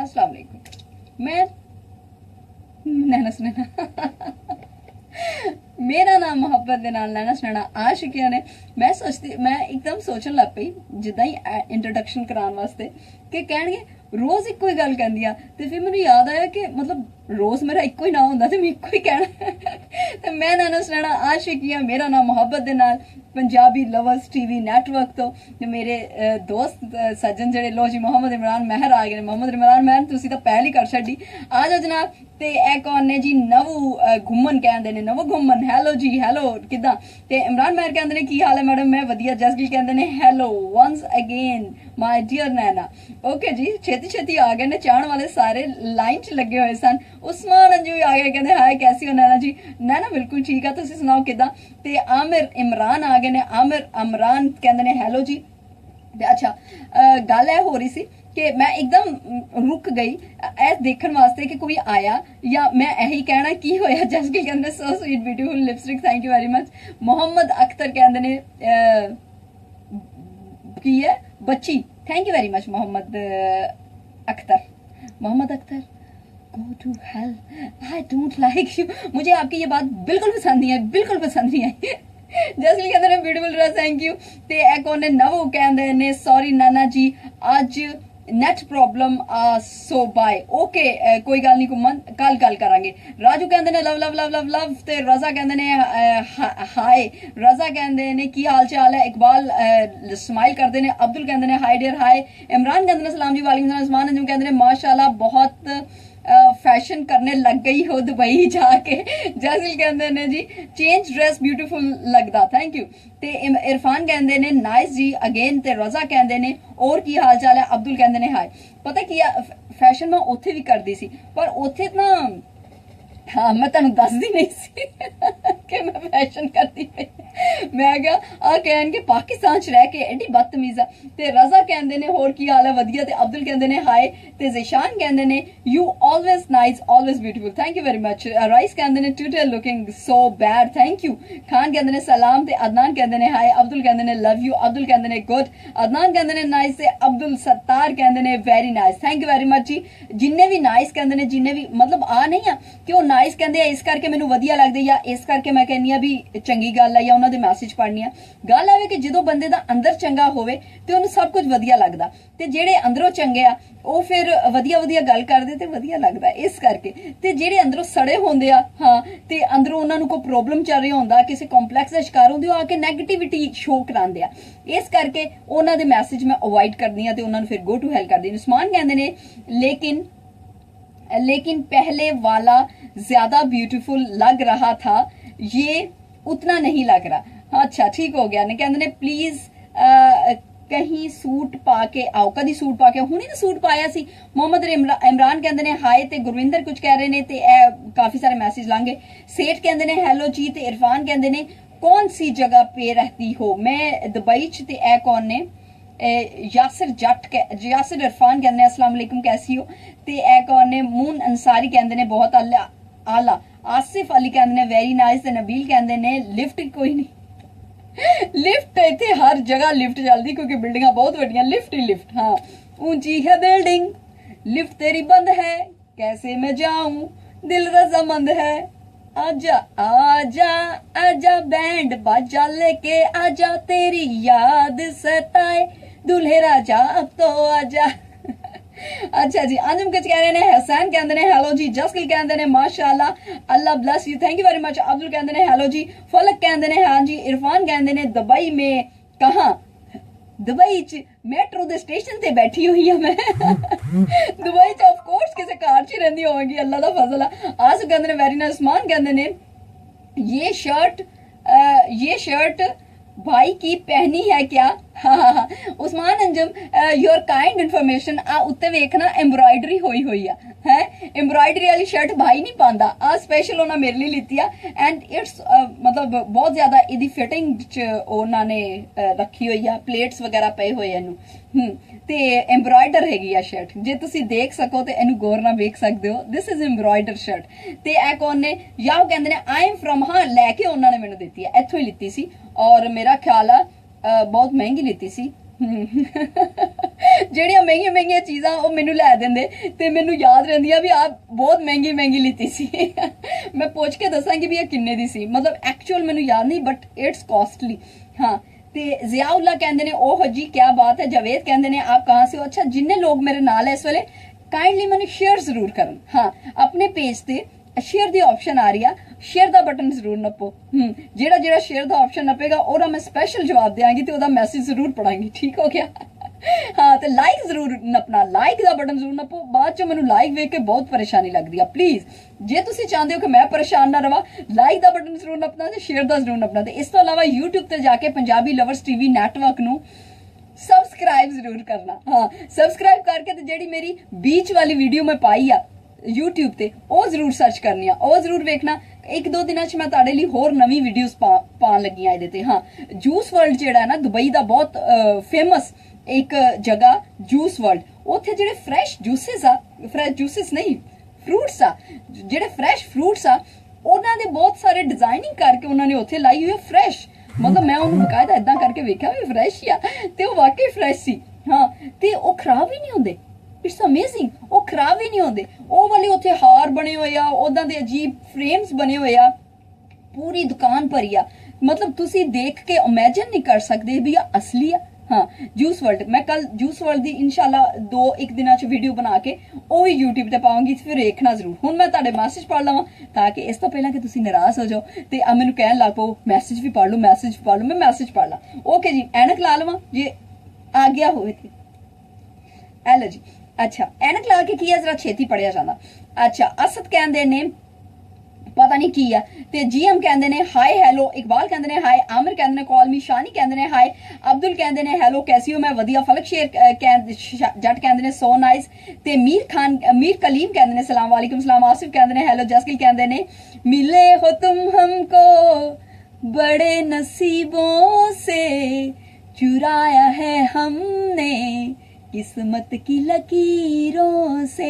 अस्सलाम वालेकुम। मैं नैना सुनैना मेरा नाम मुहब्बत दे नाल नैना सुनैना आशिकिया ने। मैं सोचती, मैं एकदम सोचन लग पई जिद्दां ही इंट्रोडक्शन कराने वास्ते कि कहणगे रोज इक्को ही गल कहंदी आ, ते फिर मैनूं याद आया कि मतलब रोज मेरा इक्को ही नाम हुंदा ते मैं इक्को ही कहना ते मैं नैना सुनैना आशिकिया, मेरा नाम मुहब्बत दे नाल पंजाबी लवर्स टीवी नैटवर्क तो मेरे दोस्त सज्जन जेडे लो जी मोहम्मद इमरान महर आ गए। मोहम्मद इमरान महर तुसी तो पहल ही कर छड्डी। आ जाओ जनाब। ते ए कौन ने जी? नवू घुम्मन कहंदे ने, नवू घुम्मन। हैलो जी, हैलो किदां? ते इमरान महर कहंदे ने की हाल है मैडम? मैं वधिया। जसगिल कहंदे ने hello once again my dear Naina. Okay जी, छेती छेती आ गए ने, चाहण वाले सारे लाइन च लगे हुए सन। उस्मान अंजू भी आ गए, कहंदे हाय कैसी हो नैना जी? नैना बिल्कुल ठीक है, तुसी सुनाओ किदां? ते आमिर इमरान आ गए ने, आमिर अमरान कहंदे ने हैलो जी। अच्छा, गल है हो रही सी कि मैं एकदम रुक गई ऐस देखने वास्ते कि कोई आया या मैं यही कहना की होया। जसगिल कहंदे so sweet beautiful lipstick, thank you very much. Mohammad Akhtar कहंदे ने की है बच्ची, thank you very much Mohammad Akhtar. Mohammad Akhtar go to hell, I don't like you. मुझे आपकी ये बात बिल्कुल पसंद नहीं है, बिल्कुल पसंद नहीं आई। जसली कहते ने ब्यूटीफुल ड्रेस, थैंक यू। ते एक और ने नवो कहंदे ने सॉरी नैना जी आज नेट प्रॉब्लम आ सो बाय। ओके कोई गल नहीं घुमन, कल गल करांगे। राजू कहंदे ने love love love love love. ते रजा कहंदे ने हाय। रजा कहंदे ने की हाल चाल है? इकबाल स्माइल करदे ने। अब्दुल कहंदे ने हाय डियर हाय। इमरान कहंदे ने सलाम जी वालेकुम सलाम। उस्मान अंजुम कहंदे ने माशाल्लाह बहुत फैशन करने लग गई हो दुबई जाके। जैसिल कहंदे ने जी चेंज ड्रेस ब्यूटीफुल लगदा, थैंक यू। ते इरफान कहंदे ने नाइस जी अगेन। ते रजा कहंदे ने और की हाल चाल है? अब्दुल कहंदे ने हाय। पता की फैशन मैं उत्थे भी करदी सी, पर उत्थे ना हाँ मैं तुहानू दसदी नहीं सी कि मैं फैशन करती पई। मैं क्या आ कहन के पाकिस्तान च रह के एडी बदतमीज आ। ते रजा कहंदे ने होर की हाल है? वधिया। ते अब्दुल कहंदे ने हाय। ते ज़िशान कहंदे ने you always nice always beautiful, thank you very much. Rice कहंदे ने today looking so bad, thank you. Khan कहंदे ने सलाम। ते अदनान कहंदे ने हाय। अब्दुल कहंदे ने लव यू। अब्दुल कहंदे ने गुड। अदनान कहंदे ने नाइस। ते अब्दुल सत्तार कहंदे ने very nice, thank you very much जी। जिन्ने भी नाइस कहंदे ने, जिन्ने भी मतलब आ नहीं आ कि ਉਹ नाइस कहंदे आ इस करके मैनू वधिया लगदे या इस करके मैं कहनी आ भी चंगी गल है या ਉਹਨਾਂ ਦੇ मैसेज पढ़नी आ। गल आवे कि ਜਦੋਂ ਬੰਦੇ ਦਾ ਅੰਦਰ ਚੰਗਾ ਹੋਵੇ ਤੇ ਉਹਨੂੰ ਸਭ ਕੁਝ ਵਧੀਆ ਲੱਗਦਾ, ਤੇ ਜਿਹੜੇ ਅੰਦਰੋਂ ਚੰਗੇ ਆ ਉਹ ਫਿਰ ਵਧੀਆ ਵਧੀਆ ਗੱਲ ਕਰਦੇ ਤੇ ਵਧੀਆ ਲੱਗਦਾ ਇਸ ਕਰਕੇ। ਤੇ ਜਿਹੜੇ ਅੰਦਰੋਂ ਸੜੇ ਹੁੰਦੇ ਆ ਹਾਂ ਤੇ ਅੰਦਰੋਂ ਉਹਨਾਂ ਨੂੰ ਕੋਈ ਪ੍ਰੋਬਲਮ ਚੱਲ ਰਿਹਾ ਹੁੰਦਾ, ਕਿਸੇ ਕੰਪਲੈਕਸ ਦਾ ਸ਼ਿਕਾਰ ਹੁੰਦੇ, ਉਹ ਆ ਕੇ ਨੈਗੇਟਿਵਿਟੀ ਸ਼ੋ ਕਰਾਉਂਦੇ ਆ। ਇਸ ਕਰਕੇ ਉਹਨਾਂ ਦੇ ਮੈਸੇਜ ਮੈਂ ਅਵੋਇਡ ਕਰਦੀ ਆ ਤੇ ਉਹਨਾਂ ਨੂੰ ਫਿਰ ਗੋ ਟੂ ਹੈਲ ਕਰਦੀ। ਉਸਮਾਨ ਕਹਿੰਦੇ ਨੇ लेकिन पहले वाला ज्यादा ब्यूटीफुल लग रहा था, ये उतना नहीं लग रहा। अच्छा ठीक हो गया ने कहंदे ने प्लीज कहीं सूट पा के आओ। कदी सूट पा के हुणी ने सूट पाया सी। मोहम्मद इमरान कहंदे ने हाय। ते गुरविंदर कुछ कह रहे ने ते काफी सारे मैसेज लांगे। सेठ कहंदे ने हेलो जी। ते इरफान कहंदे ने कौन सी जगह पे रहती हो? मैं दुबई च। ते ए कौन ने? यासिर जट यासिर इरफान कहंदे ने अस्सलाम वालेकुम कैसी हो? ते ए कौन ने? मून अंसारी कहंदे ने बहुत आला। आसिफ अली कहंदे ने वेरी नाइस। ते नबील कहंदे ने लिफ्ट कोई नहीं लिफ्ट इत्थे हर जगह लिफ्ट चलदी क्योंकि बिल्डिंगां बहुत वड्डियां, लिफ्ट ही लिफ्ट। हाँ ऊंची है बिल्डिंग, लिफ्ट तेरी बंद है, कैसे मैं जाऊं, दिल रजामंद है, आजा आजा आजा बैंड बाजा लेके आजा, तेरी याद सताए दूल्हे राजा अब तो आजा। अच्छा जी। अंजुम कुछ कह रहे ने। हसन कहंदे ने हेलो जी। जसकिल कहंदे ने माशाल्लाह Allah bless you, thank you very much. Abdul कहंदे ने हेलो जी। फलक कहंदे ने हां जी। इरफान कहंदे ने दुबई में कहां? दुबई च मेट्रो दे स्टेशन ते बैठी हुई हूं मैं दुबई च ऑफ कोर्स किसी कार च रहंदी होगी, अल्लाह दा फजल है। आसिफ कहंदे ने वेरी नाइस। उस्मान कहंदे ने ये शर्ट भाई की पहनी है क्या? हाँ Usman Anjum your kind information. आ उत्ते वेखना एम्ब्रॉयडरी होई हुई है एम्ब्रॉयडरी वाली शर्ट भाई नहीं पांदा, आ स्पेशल उन्हें मेरे लिए लीती है एंड इट्स मतलब बहुत ज्यादा इदी फिटिंग च उन्होंने रखी हुई है, प्लेट्स वगैरह पे हुए इनू ते एम्ब्रॉयडर हैगी आ शर्ट। जे तुसी देख सको ते इनू गौर नाल वेख सकदे हो, दिस इज एम्ब्रॉयडर शर्ट। ते ए कौन ने? या वो कहंदे ने आई एम फ्रॉम, हाँ लैके उन्होंने मैनू दित्ती है, इत्थों ही लित्ती सी और मेरा ख्याल है बहुत महंगी लीती सी। ਜਿਹੜੀਆਂ ਮਹਿੰਗੀਆਂ ਮਹਿੰਗੀਆਂ ਚੀਜ਼ਾਂ ਉਹ ਮੈਨੂੰ ਲੈ ਦਿੰਦੇ ਤੇ ਮੈਨੂੰ ਯਾਦ ਰਹਿੰਦੀਆਂ ਵੀ ਆ ਬਹੁਤ ਮਹਿੰਗੀ ਮਹਿੰਗੀ ਲਿੱਤੀ ਸੀ। ਮੈਂ ਪੁੱਛ ਕੇ ਦੱਸਾਂਗੀ ਵੀ ਇਹ ਕਿੰਨੇ ਦੀ ਸੀ, ਮਤਲਬ ਐਕਚੁਅਲ ਮੈਨੂੰ ਯਾਦ ਨਹੀਂ ਬਟ ਇਟਸ ਕਾਸਟਲੀ। हाँ ਤੇ ਜ਼ਿਆਉल्ला ਕਹਿੰਦੇ ਨੇ ਉਹ ਜੀ ਕੀ ਬਾਤ ਹੈ। ਜਾਵੇਦ ਕਹਿੰਦੇ ਨੇ ਆਪ ਕਹਾਂ ਸੇ ਹੋ। ਅੱਛਾ ਜਿੰਨੇ ਲੋग ਮੇਰੇ ਨਾਲ ਹੈ ਇਸ ਵੇਲੇ ਕਾइंडली ਮੈਨੂੰ ਸ਼ੇਅਰ ਜ਼ਰੂਰ ਕਰਨ। ਹਾਂ ਆਪਣੇ ਪੇਜ ਤੇ शेयर दी ऑप्शन आ रही है, शेयर दा बटन जरूर नपो। जेड़ा जेड़ा शेयर दा ऑप्शन नपेगा ओदा मैं स्पेशल जवाब देंगी ते ओदा मैसेज जरूर पढ़ांगी, ठीक हो गया। हाँ तो लाइक जरूर नपना, लाइक दा बटन जरूर नपो। बाद चो मैनू लाइक वेख के बहुत परेशानी लगती है। प्लीज जे तुसी चाहते हो कि मैं परेशान ना रहा, लाइक दा बटन जरूर नपना ते शेयर दा जरूर नपना। ते इस तो अलावा यूट्यूब ते जाके पंजाबी लवर्स टीवी नेटवर्क नू सबसक्राइब जरूर करना। हाँ सबसक्राइब करके ते जेड़ी मेरी बीच वाली वीडियो मैं पाई आ YouTube ਤੇ ਉਹ ਜ਼ਰੂਰ ਸਰਚ ਕਰਨੀ ਆ, ਉਹ ਜ਼ਰੂਰ ਵੇਖਣਾ। ਇੱਕ ਦੋ ਦਿਨਾਂ 'ਚ ਮੈਂ ਤੁਹਾਡੇ ਲਈ ਹੋਰ ਨਵੀਂ ਵੀਡੀਓਜ਼ ਪਾਉਣ ਲੱਗੀ ਆ ਇਹਦੇ ਤੇ। ਹਾਂ ਜੂਸ ਵਰਲਡ ਜਿਹੜਾ ਹੈ ਨਾ ਦੁਬਈ ਦਾ ਬਹੁਤ ਫੇਮਸ ਇੱਕ ਜਗ੍ਹਾ ਜੂਸ ਵਰਲਡ, ਉੱਥੇ ਜਿਹੜੇ ਫਰੈਸ਼ ਜੂਸਿਸ ਆ, ਫਰੈਸ਼ ਜੂਸਿਸ ਨਹੀਂ ਫਰੂਟਸ ਆ, ਜਿਹੜੇ ਫਰੈਸ਼ ਫਰੂਟਸ ਆ ਉਹਨਾਂ ਦੇ ਬਹੁਤ ਸਾਰੇ ਡਿਜ਼ਾਈਨਿੰਗ ਕਰਕੇ ਉਹਨਾਂ ਨੇ ਉੱਥੇ ਲਾਈ ਹੋਈ ਹੈ ਫਰੈਸ਼। ਮਤਲਬ ਮੈਂ ਉਹਨੂੰ ਬਕਾਇਦਾ ਇਦਾਂ ਕਰਕੇ ਵੇਖਿਆ ਵੀ ਫਰੈਸ਼ ਹੀ ਆ ਤੇ ਉਹ ਵਾਕਈ ਫਰੈਸ਼ ਸੀ। ਹਾਂ ਤੇ ਉਹ ਖਰਾਬ ਵੀ ਨਹੀਂ ਹੁੰਦੇ। इट्स अमेजिंग, वो खराब ही नहीं होंगे। वो वाले उत्थे हार बने हुए आ, उदां दे अजीब फ्रेम्स बने हुए आ, पूरी दुकान भरी आ। मतलब तुसी देख के इमेजिन नहीं कर सकते भी आ असली आ। हाँ जूस वर्ल्ड मैं कल जूस वर्ल्ड दी इंशाल्लाह 2-1 दिनों च वीडियो बना के वो भी यूट्यूब ते पाऊंगी, फिर देखना जरूर। हुण मैं तुहाडे मैसेज पढ़ लवां ताकि इस तो पहला कि तुसी नाराज हो जाओ ते आ मैनूं कहण लग पो मैसेज भी पढ़ लो, मैसेज भी पढ़ लो। मैं मैसेज पढ़ ला। ओके जी ऐनक ला लवां जे आ गया होवे ते ए लो जी। अच्छा ऐनक ला के की है जरा छेती पढ़िया जाना। अच्छा असद कहंदे ने पता नहीं की है ते जीएम कहंदे ने हाय हेलो, इकबाल कहंदे ने हाय, आमिर कहंदे ने कॉल मी, शानी कहंदे ने हाय, अब्दुल कहंदे ने हेलो कैसी हो मैं वधिया, फलक शेर जट कहंदे ने सो नाइस ते मीर कलीम कहंदे ने सलाम वालेकुम सलाम, आसिफ कहंदे ने हेलो, जसकिल कहंदे ने मिले हो तुम हमको बड़े नसीबों से, चुराया है हमने किस्मत की लकीरों से।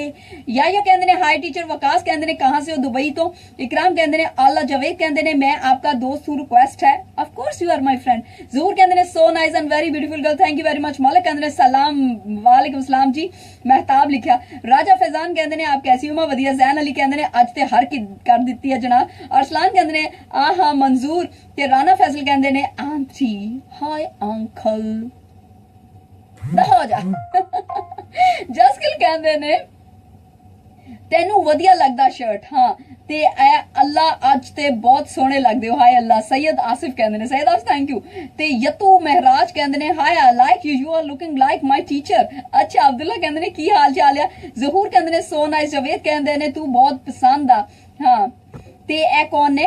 या कहते ने हाय टीचर, वकास कहते ने कहां से हो, दुबई तो। इकराम कहते ने आला, जावेद कहते ने मैं आपका दोस्त हूं, रिक्वेस्ट है। Of course you are my friend. Zahoor कहते ने so nice and very beautiful girl, thank you very much. Maulik कहते ने सलाम वालेकुम सलाम जी, महताब लिखा। राजा फैजान कहते ने आप कैसी हो, मैं वधिया। जैन अली कहते ने अज ते हर की कर दी है जनाब। अरसलान कहते ने आहा मंजूर ते राना फैसल कहते ने आंटी हाय अंकल हो जा। जसकिल कहंदे ने तेनू वधिया लगदा शर्ट। हाँ ते अल्लाह अज ते बहुत सोहने लगदे हो, हाय अल्लाह। सैयद आसिफ कहंदे ने, सैयद आसिफ थैंक यू। ते यतू महराज कहंदे ने hi I like you, you are looking like my teacher. अच्छा अब्दुल्ला कहंदे ने की हाल चाल है। जहूर कहंदे ने सो नाइस। जावेद कहंदे ने तू बहुत पसंद आ। हाँ ते ए कौन ने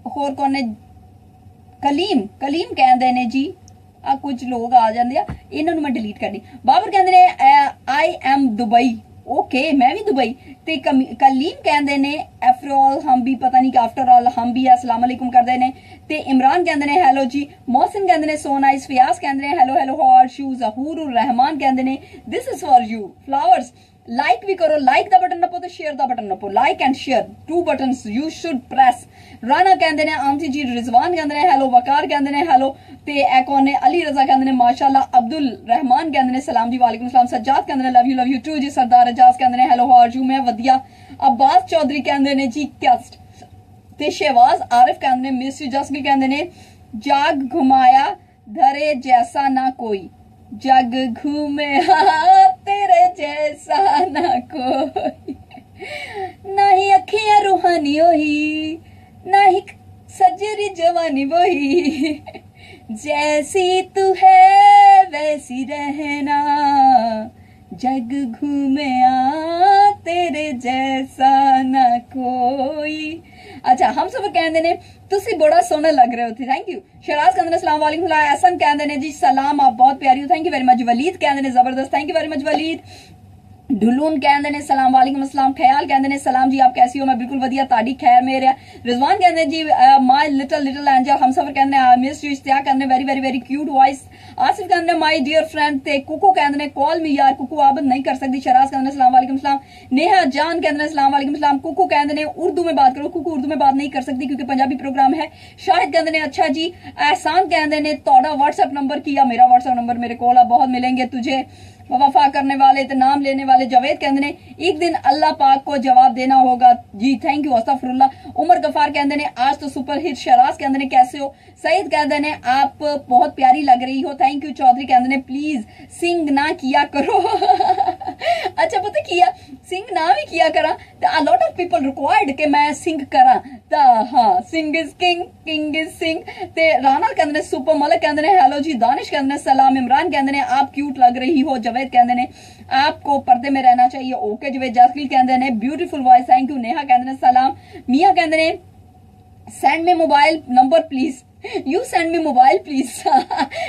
होर कौन ने, कलीम कहंदे ने जी। आ कुछ लोग आ जाते हैं, इन्होंने मैं डिलीट करनी। बाबर कहते ने आई एम दुबई, ओके मैं भी दुबई। ते कलीम कहते ने आफ्टर ऑल हम भी, पता नहीं आफ्टर ऑल हम भी अस्सलाम वालेकुम करते ने। ते इमरान कहते ने हेलो जी। मोहसिन कहते ने सो नाइस। फियाज कहते ने hello hello how are you. Zahoor Rehman कहते ने this is for you flowers. Like भी करो, लाइक दा बटन नपो तो शेयर दा बटन नपो, like and share 2 buttons you should press. Rana कहते ने आंटी जी। रिजवान कहते ने हेलो। वकार कहते ने हेलो। ते ए कौन ने, अली रजा कहते ने माशाल्लाह। अब्दुल रहमान कहते ने सलाम जी वालेकुम सलाम। सज्जाद कहते ने लव यू टू जी। सरदार एजाज कहते ने हेलो हाउ आर यू, मैं वधिया। अब्बास चौधरी कहते ने जी क्या। ते शहबाज आरिफ कहते ने मिस यू। जसगिल कहते ने जाग घुमाया धरे जैसा ना कोई, जग घूमे तेरे जैसा ना कोई, ना ही अखियां रूहानी वही, ना ही सजरी जवानी वही, जैसी तू है वैसी रहना, जग घूमे तेरे जैसा ना कोई। अच्छा हम सब कहते ने तुसी बड़ा सोहना लग रहे हो, थैंक यू। शराज कहते ने अस्सलाम वालेकुम। एहसन कहते ने जी सलाम आप बहुत प्यारी हो, thank you very much. Waleed कहते ने जबरदस्त, thank you very much Waleed. ਢੁੱਲੂਨ ਕਹਿੰਦੇ ਨੇ ਸਲਾਮ ਵਾਲੇਕੁਮ ਅਸਲਾਮ, ਖਿਆਲ ਕਹਿੰਦੇ ਨੇ ਸਲਾਮ ਜੀ, ਆਪ ਕੈਸੀ ਹੋ? ਮੈਂ ਬਿਲਕੁਲ ਵਧੀਆ, ਤੁਹਾਡੀ ਖੈਰ ਮੇਰੇ। ਰਿਜ਼ਵਾਨ ਕਹਿੰਦੇ ਜੀ ਮਾਈ ਲਿਟਲ ਐਂਜਲ, ਹਮਸਫਰ ਕਹਿੰਦੇ ਨੇ ਮਿਸ ਯੂ, ਇਸ਼ਤਿਆਕ ਕਹਿੰਦੇ very very very cute voice, Asif ਕਹਿੰਦੇ ਨੇ ਮਾਈ ਡੀਅਰ ਫਰੈਂਡ, ਤੇ ਕੁਕੂ ਕਹਿੰਦੇ ਨੇ ਕਾਲ ਮੀ ਯਾਰ, ਕੁਕੂ ਆਬ नहीं कर सकती। शराज कहते हैं सलाम वालेकुम सलाम, नेहा जान कहते हैं सलाम वालेकुम सलाम, कुकू कहते हैं उर्दू में बात करो, कुकू उर्दू में बात नहीं कर सकती क्योंकि पंजाबी प्रोग्राम है। शाहिद कहते हैं अच्छा जी, एहसान कहते हैं तोड़ा व्हाट्सएप नंबर किया, मेरा व्हाट्सएप नंबर मेरे कोल बहुत मिलेंगे तुझे वफा करने वाले तो नाम लेने वाले। जावेद कहते ने एक दिन अल्लाह पाक को जवाब देना होगा जी, थैंक यू अस्तगफुरुल्लाह। उमर गफार कहते ने आज तो सुपर हिट। शराज कहते ने कैसे हो? सईद कहते ने आप बहुत प्यारी लग रही हो, थैंक यू। चौधरी कहते ने प्लीज सिंग ना किया करो अच्छा पता किया सिंग ना भी किया करा तो a lot of people required कि मैं सिंग करा तो हाँ, सिंग इज किंग, किंग इज सिंग। ते राना कहते ने सुपर। मलिक कहते ने हेलो जी। दानिश कहते ने सलाम। इमरान कहते ने आप क्यूट लग रही हो। जवेद कहते ने आपको पर्दे में रहना चाहिए, ओके जवेद। जासकील कहते ने beautiful voice, thank you. Neha कहते ने सलाम। मिया कहते ने send me mobile number please, you send me mobile please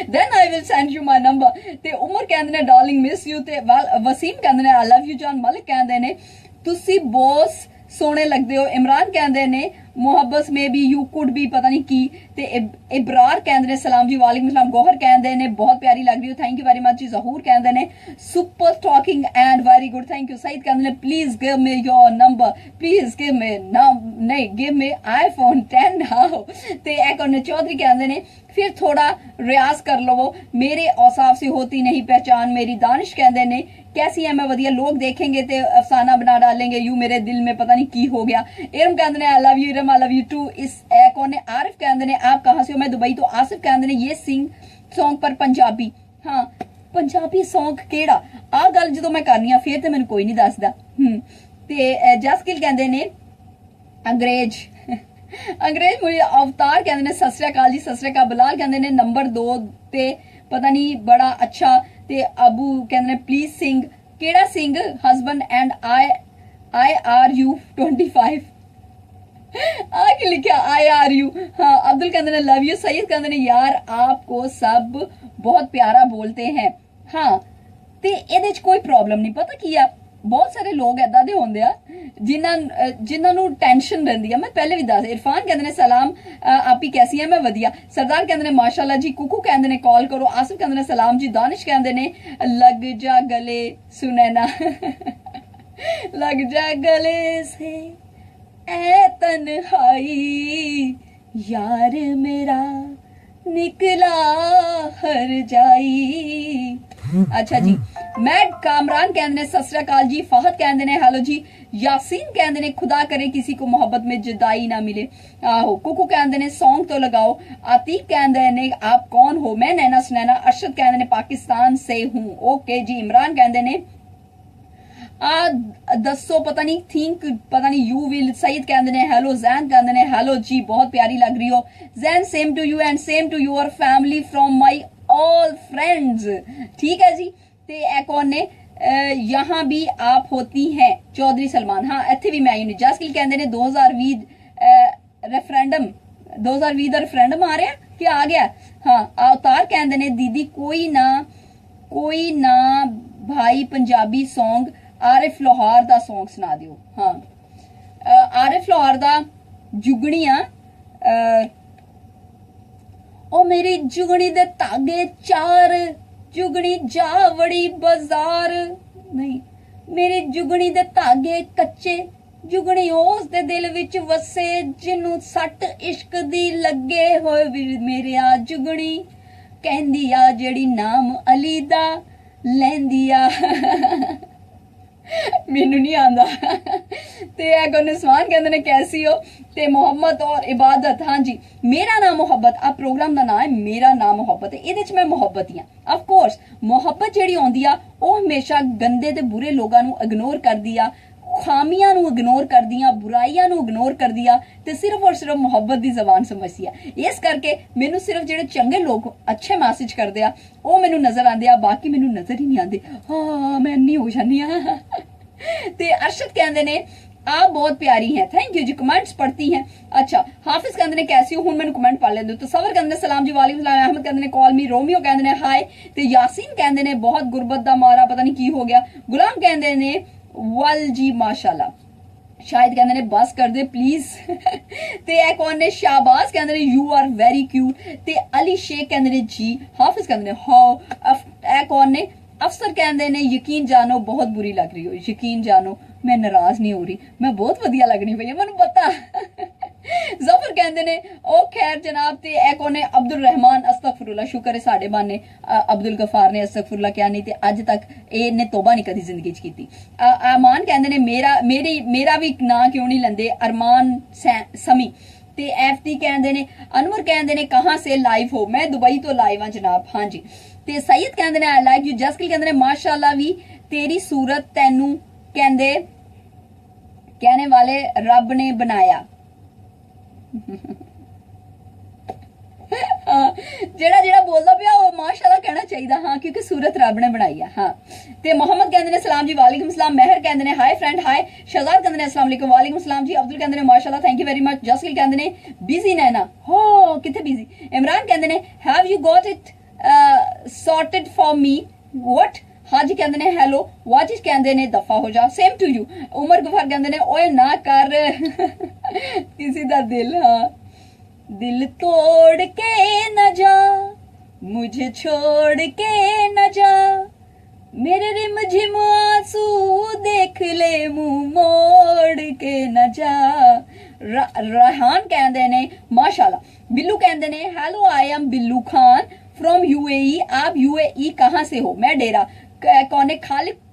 then I will send you my number। ते उमर कहते ने डार्लिंग मिस यू। ते वसीम कहते ने आई लव यू जान। मलिक कहते ने तुसी बॉस सोने लगते हो। इमरान कहते ने मोहब्बत में भी यू कुड भी पता नहीं की। ते इब्रार कहते ने सलाम जी वालेकुम सलाम। गौहर कहते ने बहुत प्यारी लग रही हो, थैंक यू वेरी मच जी। जहूर कहते ने super talking and very good, thank you. Saeed कहते ने please give me your number, please give me नहीं गिव मी आईफोन 10 नाउ। ते एक और चौधरी कहते ने फिर थोड़ा रियाज कर लो, मेरे औसाफ से होती नहीं पहचान मेरी। दानिश कहते ने कैसी है? मैं वधिया, लोग देखेंगे ते अफसाना बना डालेंगे, यू मेरे दिल में पता नहीं की हो गया। इरम कहते ने I love you Iram, I love you too. इस कौन ने? आरिफ कहते ने आप कहाँ से हो? मैं दुबई तो। आसिफ कहते ने ये सिंग सॉन्ग पर पंजाबी, हाँ पंजाबी सॉन्ग केड़ा आ गल जो मैं करनी आ फिर तो मैंने कोई नहीं दसदा। ते जसकिल कहते ने अंग्रेज अंग्रेज मुझे। अवतार कहते ने सत श्री अकाल जी, सत श्री अकाल। बिलाल कहते ने नंबर 2 ते पता नहीं बड़ा अच्छा। ते अबू कहते ने प्लीज सिंग, केड़ा sing? Husband and I are you 25 आगे लिखा आई आर यू। हाँ अब्दुल कहते ने लव यू। सईद कहते ने यार आपको सब बहुत प्यारा बोलते हैं। हाँ ते ਇਹਦੇ ਚ कोई प्रॉब्लम नहीं, पता की है बहुत सारे लोग ऐदा दे होंदे आ जिन्हां नूं टेंशन रहिंदी आ। मैं पहले भी दस। इरफान कहते ने सलाम आप ही कैसी है? मैं वधिया। सरदार कहते ने माशाल्लाह जी। कुकू कहते ने कॉल करो। आसिफ कहते ने सलाम जी। दानिश कहते ने लग जा गले सुनैना लग जा गले से ऐ तन्हाई यार मेरा निकला हर जाई। अच्छा जी। मैड कामरान कहते ने सत श्री अकाल जी। फहद कहते ने हेलो जी। यासीन कहते ने खुदा करे किसी को मोहब्बत में जुदाई ना मिले। आहो। कुकू कहते ने सॉन्ग तो लगाओ। आतिक कहते ने आप कौन हो? मैं नैना सुनैना। अरशद कहते ने पाकिस्तान से हूँ, ओके जी। इमरान कहते ने दसो पता नहीं थिंक पता नहीं यू विल। सईद कहते ने हेलो। जैन कहते ने हेलो जी, बहुत प्यारी लग रही हो। Jain same to you and same to your family from my all friends. ठीक है जी। ते एक और ने यहाँ भी आप होती हैं। चौधरी सलमान, हाँ इत्थे भी मैं आई हूं। जसकिल कहते ने 2020 रेफरेंडम 2020 का रेफरेंडम आ रहा क्या आ गया? हाँ। अवतार कहते ने दीदी कोई ना भाई पंजाबी सॉन्ग आरिफ लोहार दा सॉन्ग सुना दियो। हाँ आरिफ लोहार दा जुगनियां ओ मेरी जुगनी दे धागे 4 जुगनी जावड़ी बाजार नहीं, मेरी जुगनी दे धागे कच्चे जुगनी उस दे दिल विच वसे जिन्नू सट इश्क दी लगे होए मेरे आ जुगनी कहंदी आ जेड़ी नाम अली दा लैंदी आ मैनू नहीं आंदा। ते उस्मान कहते ने कैसी हो? ते मोहम्मद और इबादत, हाँ जी मेरा नाम मोहब्बत। आ प्रोग्राम का नाम है मेरा नाम मोहब्बत है। इहदे च मैं मोहब्बत ही हां। ऑफ कोर्स मोहब्बत जिहड़ी आउंदी आ ओह हमेशा गंदे ते बुरे लोगां नू इग्नोर करदी आ, खामियां नू इग्नोर करदी आ, बुराइयां नू इग्नोर करदी आ ते सिर्फ और सिर्फ मोहब्बत दी जबान समझदी आ। इस करके मैनू सिर्फ जिहड़े चंगे लोग अच्छे मैसेज करदे आ ओह मैनू नजर आंदे आ, बाकी मैनू नजर ही नहीं आंदे। हाँ मैं नहीं हो जानी आ। ते अरशद कहंदे ने आप बहुत प्यारी हैं, थैंक यू जी, कमेंट्स पढ़ती हैं। अच्छा, हाफिज कहते ने कैसी हो, हुण मैनू कमेंट पढ़ लेंदे। तो सबर कहते ने सलाम जी, वालेकुम सलाम। अहमद कहते ने कॉल मी, रोमियो कहते ने हाय, ते यासीन कहते ने बहुत गुरबत दा मारा पता नहीं की हो गया। गुलाम कहते ने वल जी माशाल्लाह। शायद कहते ने बस कर दे प्लीज। ते ए कौन ने, शाहबाज कहते ने यू आर वेरी क्यूट। ते अली शेख कहते ने जी। हाफिज कहते ने हाउ। ए कौन ने, अफसर कहते ने यकीन जानो बहुत बुरी लग रही हो। यकीन जानो मैं नाराज नहीं हो रही, मैं बहुत वधिया लगनी पई, मैनू पता। जफर कहते ने ओ खैर जनाब। ते ए कौन ने, अब्दुल रहमान। अस्तगफुरुल्लाह, शुक्र है साडे बाने अब्दुल गफार ने अस्तगफुरुल्लाह क्या नहीं, ते अज तक इन्हें तौबा नहीं कदी जिंदगी च कीती। अमान कहते ने मेरा भी ना क्यों नहीं लेंदे, अरमान समी। ते एफटी कहते ने, अनवर कहते ने कहाँ से लाइव हो, मैं दुबई तो लाइव हाँ जनाब। हाँ जी। ते सईद कहते ने आई लाइक यू। जसकिल कहते ने माशाल्लाह भी तेरी सूरत तैनू कहते कहने वाले रब ने बनाया। जेड़ा जेड़ा बोलदा पिया वो माशाल्लाह कहना चाहिए। हाँ, क्योंकि सूरत रब ने बनाई है। हाँ। ते मोहम्मद कहते ने सलाम जी, वालेकुम सलाम। महर कहते ने हाय फ्रेंड हाय। शहजाद कहते ने अस्सलाम वालेकुम, वालेकुम सलाम जी। अब्दुल कहते ने माशाल्लाह थैंक यू वेरी मच। जसकिल कहते ने बिजी नैना हो, किथे बिजी। इमरान कहते ने have you got it sorted for me what. Haji कहते ने हेलो। वाजिद कहते ने दफा हो जा, same to you. Umar Ghaffar कहते ने ओए ना कर किसी दा दिल। हाँ, दिल तोड़ के न जा, मुझे छोड़ के न जा, मेरे रिम झिम आंसू देख ले, मुंह मोड़ के न जा। रहान कहते ने माशाल्लाह। बिल्लू कहते ने hello I M Billu Khan from UAE. आप यूएई कहाँ से हो? मैं डेरा। कौन है?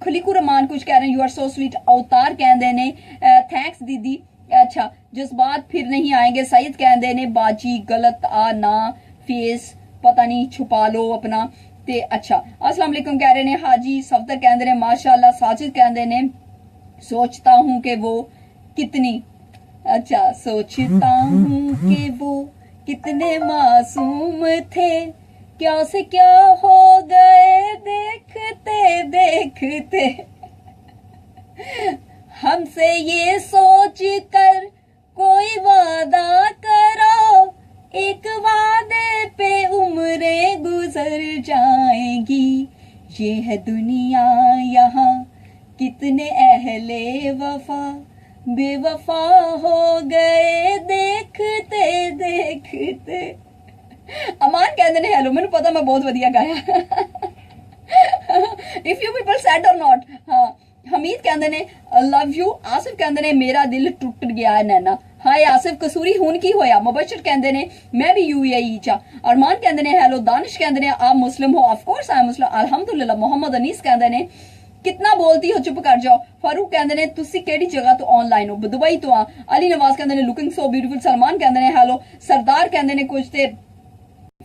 खलीकुर रहमान कुछ कह रहे हैं, यू आर सो स्वीट। अवतार कहते ने थैंक्स दीदी। अच्छा, जज्बात फिर नहीं आएंगे। सईद कहते ने बाजी गलत आ ना फेस पता नहीं छुपा लो अपना। ते अच्छा अस्सलाम वालेकुम कह रहे ने हाजी। सफदर कहते ने माशाल्लाह। साजिद कहते ने सोचता हूँ कि वो कितनी, अच्छा सोचता हूँ कि वो कितने मासूम थे, क्या से क्या हो गए देखते देखते। हमसे ये सोच कर कोई वादा करो, एक वादे पे उम्रें गुजर जाएंगी। ये है दुनिया यहाँ कितने अहले वफा बेवफा हो गए देखते देखते। अमान कहते ने हेलो, मैंने पता मैं बहुत वधिया गाया। इफ यू पीपल सैड और नॉट। हाँ, हमीद कहते ने लव यू। आसिफ कहते ने मेरा दिल टूट गया है नैना। हाय आसिफ कसूरी हुन की होया। मुबशर कहते ने मैं भी यूएई चा। अरमान कहते ने हेलो। दानिश कहते ने आप मुस्लिम हो? ऑफ कोर्स आई एम मुस्लिम अल्हम्दुलिल्लाह। मोहम्मद अनीस कहते ने कितना बोलती हो, चुप कर जाओ। फारूक कहते ने तुसी केड़ी जगह तो ऑनलाइन हो? दुबई तो आ। अली नवाज कहते ने लुकिंग सो ब्यूटीफुल। सलमान कहते ने हेलो। सरदार कहते ने कुछ ते।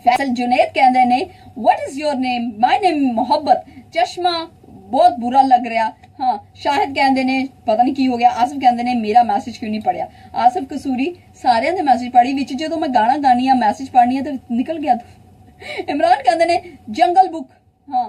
फैसल जुनैद कहते ने what is your name? My name मोहब्बत। चश्मा बहुत बुरा लग रहा। हाँ, शाहिद कहते ने पता नहीं की हो गया। आसिफ कहते ने मेरा मैसेज क्यों नहीं पढ़िया? आसिफ कसूरी सारे दे मैसेज पढ़ी, विच जो मैं गाना गानी है मैसेज पढ़नी है तो निकल गया। इमरान कहते ने जंगल बुक। हाँ,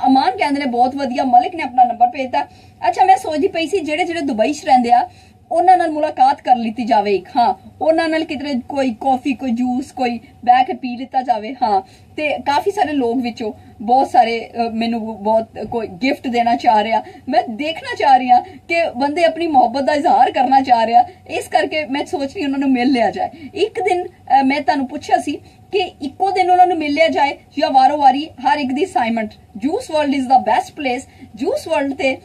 अमान कहते ने बहुत वधिया। मलिक ने अपना नंबर भेजता। अच्छा, मैं सोचती पई सी जेड़े जेड़े दुबई च रहिंदे आ ਉਹਨਾਂ ਨਾਲ ਮੁਲਾਕਾਤ ਕਰ ਲਿੱਤੀ ਜਾਵੇ ਇੱਕ। ਹਾਂ, ਉਹਨਾਂ ਨਾਲ ਕਿਤੇ ਕੋਈ ਕਾਫੀ ਕੋਈ ਜੂਸ ਕੋਈ ਬਹਿ ਕੇ ਪੀ ਲਿੱਤਾ ਜਾਵੇ। ਹਾਂ, ਤੇ ਕਾਫੀ ਸਾਰੇ ਲੋਕ ਵਿੱਚੋਂ ਬਹੁਤ ਸਾਰੇ ਮੈਨੂੰ ਬਹੁਤ ਕੋਈ ਗਿਫਟ ਦੇਣਾ ਚਾਹ ਰਿਹਾ। ਮੈਂ ਦੇਖਣਾ ਚਾਹ ਰਹੀ ਹਾਂ ਕਿ ਬੰਦੇ ਆਪਣੀ ਮੁਹੱਬਤ ਦਾ ਇਜ਼ਹਾਰ ਕਰਨਾ ਚਾਹ ਰਿਹਾ, ਇਸ ਕਰਕੇ ਮੈਂ ਸੋਚ ਰਹੀ ਉਹਨਾਂ ਨੂੰ ਮਿਲ ਲਿਆ ਜਾਏ। ਇੱਕ ਦਿਨ ਮੈਂ ਤੁਹਾਨੂੰ ਪੁੱਛਿਆ ਸੀ ਕਿ ਇੱਕੋ ਦਿਨ ਉਹਨਾਂ ਨੂੰ ਮਿਲ ਲਿਆ ਜਾਏ ਜਾਂ ਵਾਰੋ ਵਾਰੀ ਹਰ ਇੱਕ ਦੀ assignment. Juice world is the best place. Juice world ਤੇ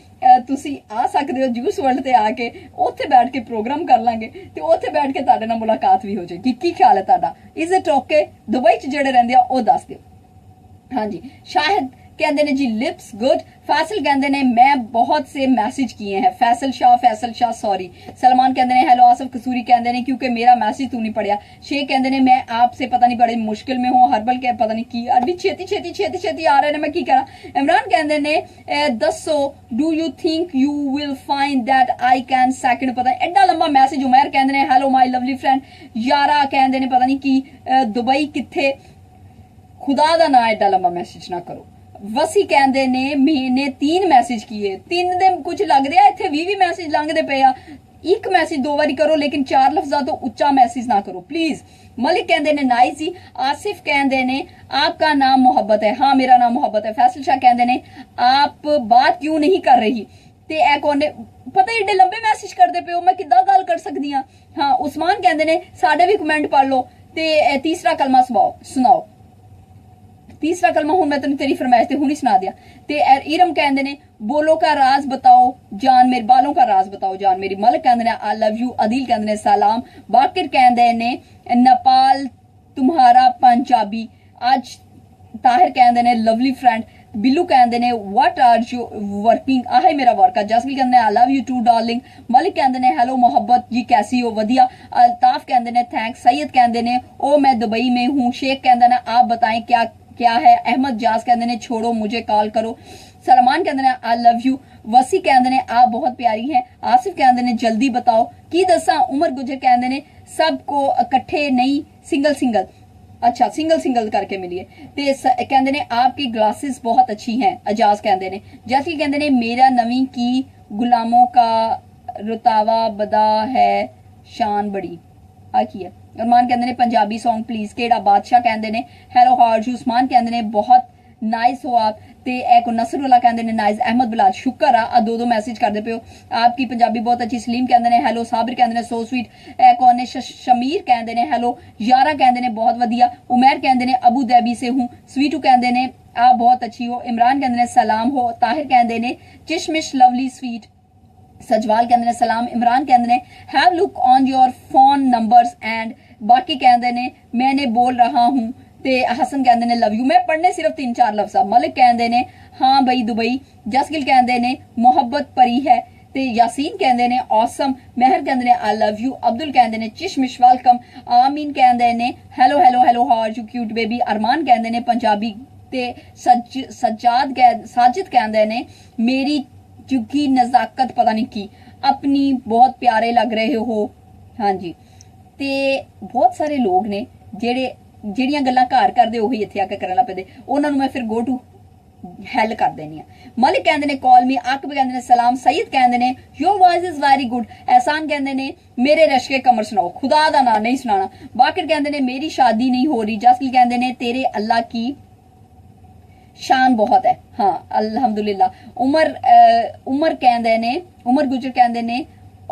ਤੁਸੀਂ ਆ ਸਕਦੇ ਹੋ। ਜੂਸ ਵਰਲਡ ਤੇ ਆ ਕੇ ਉੱਥੇ ਬੈਠ ਕੇ ਪ੍ਰੋਗਰਾਮ ਕਰ ਲਾਂਗੇ ਤੇ ਉੱਥੇ ਬੈਠ ਕੇ ਤੁਹਾਡੇ ਨਾਲ ਮੁਲਾਕਾਤ ਵੀ ਹੋ ਜਾਏਗੀ। ਕੀ ਖਿਆਲ ਹੈ ਤੁਹਾਡਾ? Is it okay? ਦੁਬਈ ਚ ਜਿਹੜੇ ਰਹਿੰਦੇ ਆ ਉਹ ਦੱਸ ਦਿਓ। हाँ जी। शाहिद कहते ने जी लिप्स गुड। फैसल कहते ने मैं बहुत से मैसेज किए हैं। फैसल शाह सॉरी। सलमान कहते ने हेलो। आसिफ कसूरी कहते ने क्योंकि मेरा मैसेज तू नहीं पढ़िया। शेख कहते ने मैं आपसे पता नहीं बड़ी मुश्किल में हूँ। हरबल के पता नहीं की अभी छेती छेती छेती छेती आ रहे ने, मैं की करा। इमरान कहते ने दसो do you think you will find that I can second पता एडा लंबा मैसेज। उमैर कहते ने हेलो माई लवली फ्रेंड। यारा कहते ने पता नहीं की दुबई किथे, खुदा दा ना एडा लंबा मैसेज ना करो। वसी कहते ने मैंने 3 मैसेज किए। 3 दिन कुछ लग रहा इतने 20 मैसेज लंघते पे आ। एक मैसेज 2 बारी करो लेकिन 4 लफ्जा तो उच्चा मैसेज ना करो प्लीज। मलिक कहते ने नाइस जी। आसिफ कहते ने आपका नाम मोहब्बत है। हाँ मेरा नाम मोहब्बत है। फैसल शाह कहते ने आप बात क्यों नहीं कर रही ते ए कौन ने पता एडे लंबे मैसेज करते पे हो मैं किदा गल कर सकती हाँ। हाँ उस्मान कहते ने साडे भी कमेंट पढ़ लो ते तीसरा कलमा सुनाओ। तीसरा कलमा हूं मैं तेरी फरमाइश हुनी सुना दिया। ते इरम कहते ने बोलो का राज बताओ जान मेरे बालों का राज बताओ जान मेरी। मलिक कहते ने आई लव यू। अदिल कहते ने सलाम। बाकिर कहते ने नेपाल तुम्हारा पंजाबी। आज ताहिर कहते ने लवली फ्रेंड। बिल्लू कहते ने व्हाट आर यू वर्किंग आहे मेरा वर्क। जसमील कहते ने I love you too darling. Malik कहते ने हेलो मोहब्बत जी कैसी हो वधिया। अल्ताफ कहते ने थैंक्स। सैयद कहते ने ओ मैं दुबई में हूँ। शेख कहते ने आप बताएं क्या क्या है। अहमद जाज कहते ने छोड़ो मुझे कॉल करो। सलमान कहते ने आई लव यू। वसी कहते ने आप बहुत प्यारी हैं। आसिफ कहते ने जल्दी बताओ की दसा। उमर गुजर कहते ने सबको इकट्ठे नहीं सिंगल सिंगल। अच्छा सिंगल सिंगल करके मिलिए। ते कहते ने आपकी ग्लासेस बहुत अच्छी हैं। एजाज कहते ने। जैसी कहते ने मेरा नवी की गुलामों का रुतावा बदा है शान बड़ी आखी है। अरमान कहते ने पंजाबी सॉन्ग प्लीज केड़ा। बादशाह कहते ने हेलो हाउ यू। उस्मान कहते ने बहुत नाइस हो आप। ते एक नसरुल्लाह कहते ने नाइस। अहमद बिलाल शुक्र आ दो दो मैसेज करते पे हो आपकी पंजाबी बहुत अच्छी। सलीम कहते ने हेलो। साबिर कहते ने सो स्वीट। एक और ने शमीर कहते ने हेलो। यारा कहते ने बहुत वधिया। उमैर कहते ने अबू धाबी से हूँ। स्वीटू कहते ने आप बहुत अच्छी हो। इमरान कहते ने सलाम हो। ताहिर कहते ने चिशमिश लवली स्वीट। सजवाल कहते ने सलाम। इमरान कहते ने have look on your phone numbers and. बाकी कहते ने मैंने बोल रहा हूँ। ते हसन कहते ने लव यू। मैं पढ़ने सिर्फ 3-4 लफ्ज। मलिक कहते ने हाँ भाई दुबई। जसगिल कहते ने मोहब्बत परी है। ते यासीन कहते ने ऑसम। मेहर कहते ने आई लव यू। अब्दुल कहते ने चिशमिश वेलकम। आमीन कहते ने hello hello hello how are you cute baby. Armaan कहते ने पंजाबी। ते साजिद कहते ने मेरी चुकी नजाकत पता नहीं की अपनी बहुत प्यारे लग रहे हो। हाँ जी ते बहुत सारे लोग ने ਜਿਹੜੀਆਂ ਗੱਲਾਂ ਘਰ ਕਰਦੇ ਉਹੀ ਇੱਥੇ ਆ ਕੇ ਕਰਨ ਲੱਗ ਪੈਂਦੇ ਉਹਨਾਂ ਨੂੰ ਮੈਂ ਫਿਰ ਗੋ ਟੂ ਹੈਲ ਕਰ ਦੇਣੀ ਆ। ਮਲਿਕ ਕਹਿੰਦੇ ਨੇ ਕਾਲ ਮੀ। ਆਕਬ ਕਹਿੰਦੇ ਨੇ ਸਲਾਮ। ਸਈਦ ਕਹਿੰਦੇ ਨੇ your voice is very good. एहसान कहते ने मेरे रश्के कमर सुनाओ खुदा दा नाम नहीं सुनाना। बाकिर कहते ने मेरी शादी नहीं हो रही। जसकिल कहते ने तेरे अल्लाह की शान बहुत है। हाँ अल्हम्दुलिल्लाह। उमर कहते ने उमर गुजर कहते ने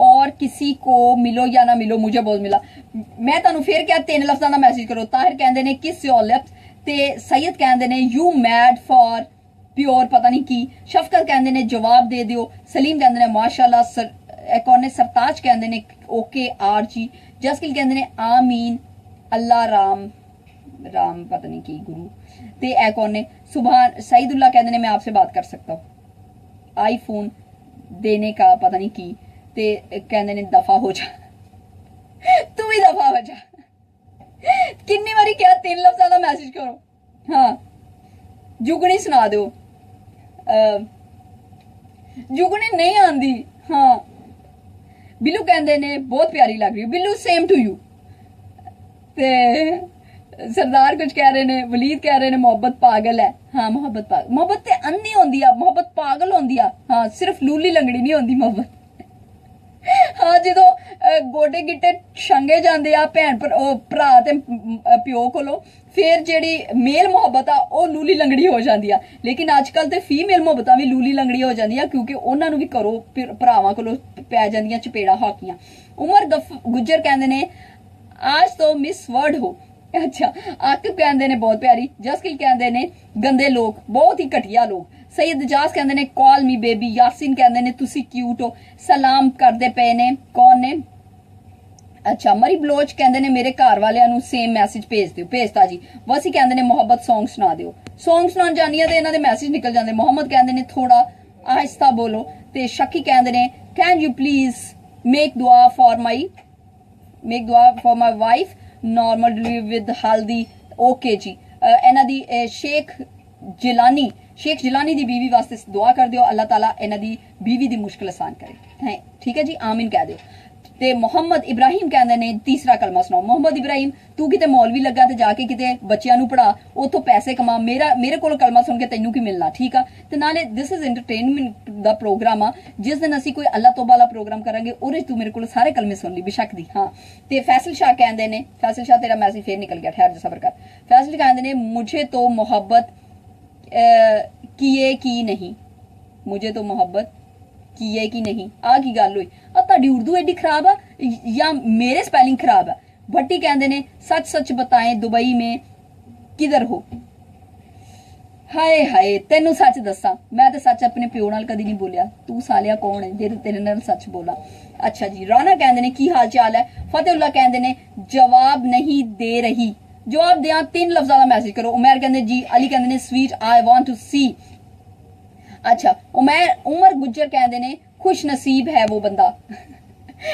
और किसी को मिलो या ना मिलो मुझे बहुत मिला। मैं तुहानू फिर क्या 3 लफ्जां दा मैसेज करो। ताहिर कहते ने किस योर लिप्स। ते सैयद कहते ने यू मैड फॉर प्योर पता नहीं की। शफकत कहते ने जवाब दे दियो। सलीम कहते ने माशाल्लाह। एक और ने सरताज कहते ने ओके आर जी। जसकिल कहते ने आमीन अल्लाह राम राम पता नहीं की गुरु। ते एक और ने सुभान। सईदुल्लाह कहते ने मैं आपसे बात कर सकता हूँ आईफोन देने का पता नहीं की। ते कहते ने दफा हो जा तू भी दफा हो जा। किन्नी बारी क्या 3 लफ्जां दा मैसेज करो। हाँ जुगनी सुना दो। जुगनी नहीं आंदी। हाँ बिल्लू कहते ने बहुत प्यारी लग रही है। Billu same to you. ते सरदार कुछ कह रहे ने। वलीद कह रहे ने मोहब्बत पागल है। हाँ मोहब्बत पागल। मोहब्बत ते अन्नी होंदी आ मोहब्बत पागल होंदी आ। हाँ सिर्फ लूली लंगड़ी नहीं होंदी मोहब्बत। हाँ जो गोडे गिट्टे छंगे जाते आ भैन भरा ते प्यो कोलों फिर जेड़ी मेल मुहब्बत आ वो लूली लंगड़ी हो जाती आ। लेकिन अजकल ते फीमेल मुहब्बत भी लूली लंगड़ी हो जाती क्योंकि उन्होंने भी घरों भरावां कोलों पै जांदियां चपेड़ा हाकियां। उमर गुजर कहते ने आज तो मिस वर्ड हो। अच्छा आकिब कहते ने बहुत प्यारी। जसकिल कहते ने गंदे लोग बहुत ही घटिया लोग। सईद इजाज कहते ने कॉल मी बेबी। यासिन कहते ने तुसी क्यूट हो। सलाम करते पे ने कौन ने। अच्छा मरी बलोच कहते ने मेरे घर वालियां नू सेम मैसेज भेज दियो। भेजता जी। वसी कहते ने मोहब्बत सॉन्ग सुना दियो। सॉन्ग सुना जानी है तो इन्होंने मैसेज निकल जाते। मोहम्मद कहते ने थोड़ा आहिस्ता बोलो। ते शक्की कहते ने कैन यू प्लीज मेक दुआ for my wife normal delivery with हल्दी। ओके जी। इन्हां दी शेख जिलानी दी बीवी वास्ते दुआ कर दियो अल्लाह ताला इन्हां दी बीवी दी मुश्किल आसान करे। है ठीक है जी आमीन कह दियो। ਤੇ ਮੁਹੰਮਦ ਇਬਰਾਹੀਮ ਕਹਿੰਦੇ ਨੇ ਤੀਸਰਾ ਕਲਮਾ ਸੁਣਾਓ। ਮੁਹੰਮਦ ਇਬਰਾਹੀਮ ਤੂੰ ਕਿਤੇ ਮੌਲਵੀ ਲੱਗਾ ਤੇ ਜਾ ਕੇ ਕਿਤੇ ਬੱਚਿਆਂ ਨੂੰ ਪੜਾ, ਉਥੋਂ ਪੈਸੇ ਕਮਾ, ਮੇਰੇ ਕੋਲ ਕਲਮਾ ਸੁਣ ਕੇ ਤੈਨੂੰ ਕੀ ਮਿਲਣਾ, ਠੀਕ ਆ। ਤੇ ਨਾਲੇ ਦਿਸ ਇਜ਼ ਐਂਟਰਟੇਨਮੈਂਟ ਦਾ ਪ੍ਰੋਗਰਾਮ ਆ, ਜਿਸ ਦਿਨ ਅਸੀਂ ਕੋਈ ਅੱਲਾਹ ਤੋਬਾ ਵਾਲਾ ਪ੍ਰੋਗਰਾਮ ਕਰਾਂਗੇ ਉਹਦੇ ਤੂੰ ਮੇਰੇ ਕੋਲ ਸਾਰੇ ਕਲਮੇ ਸੁਣ ਲਈ ਬੇਸ਼ੱਕ ਦੀ। ਹਾਂ ਤੇ ਫੈਸਲ ਸ਼ਾਹ ਕਹਿੰਦੇ ਨੇ, ਫੈਸਲ ਸ਼ਾਹ ਤੇਰਾ ਮੈਸੇਜ ਫੇਰ ਨਿਕਲ ਗਿਆ, ਠਹਿਰ ਜਾ ਸਬਰ ਕਰ। ਫੈਸਲ ਕਹਿੰਦੇ ਨੇ ਮੁਝੇ ਤੋਂ ਮੁਹੱਬਤ ਕੀਏ ਕੀ ਨਹੀਂ, ਮੁਝੇ ਤੋਂ ਮੁਹੱਬਤ ਕੀਏ ਕੀ नहीं, आ की गल हुई। ਤੁਹਾਡੀ ਉਰਦੂ ਐਡੀ ਖਰਾਬ ਆ ਜਾਂ ਮੇਰੇ ਸਪੈਲਿੰਗ ਖਰਾਬ ਆ। भट्टी कहते ने सच सच बताएं दुबई में किधर हो। हाय हाय तेनू सच दसा, मैं तो सच अपने प्यो नाल कदी नहीं बोलिया, तू सालिया कौन है जे तेरे नाल सच बोला। अच्छा जी, राना कहते ने की हाल चाल है। फतेहुल्ला कहते ने जवाब नहीं दे रही, जवाब दिया 3 लफ्ज़ां दा मैसेज करो। उमर कहते जी, अली कहते ने स्वीट आई वांट टू सी। अच्छा उमर गुज्जर कहते ने खुश नसीब है वो बंदा।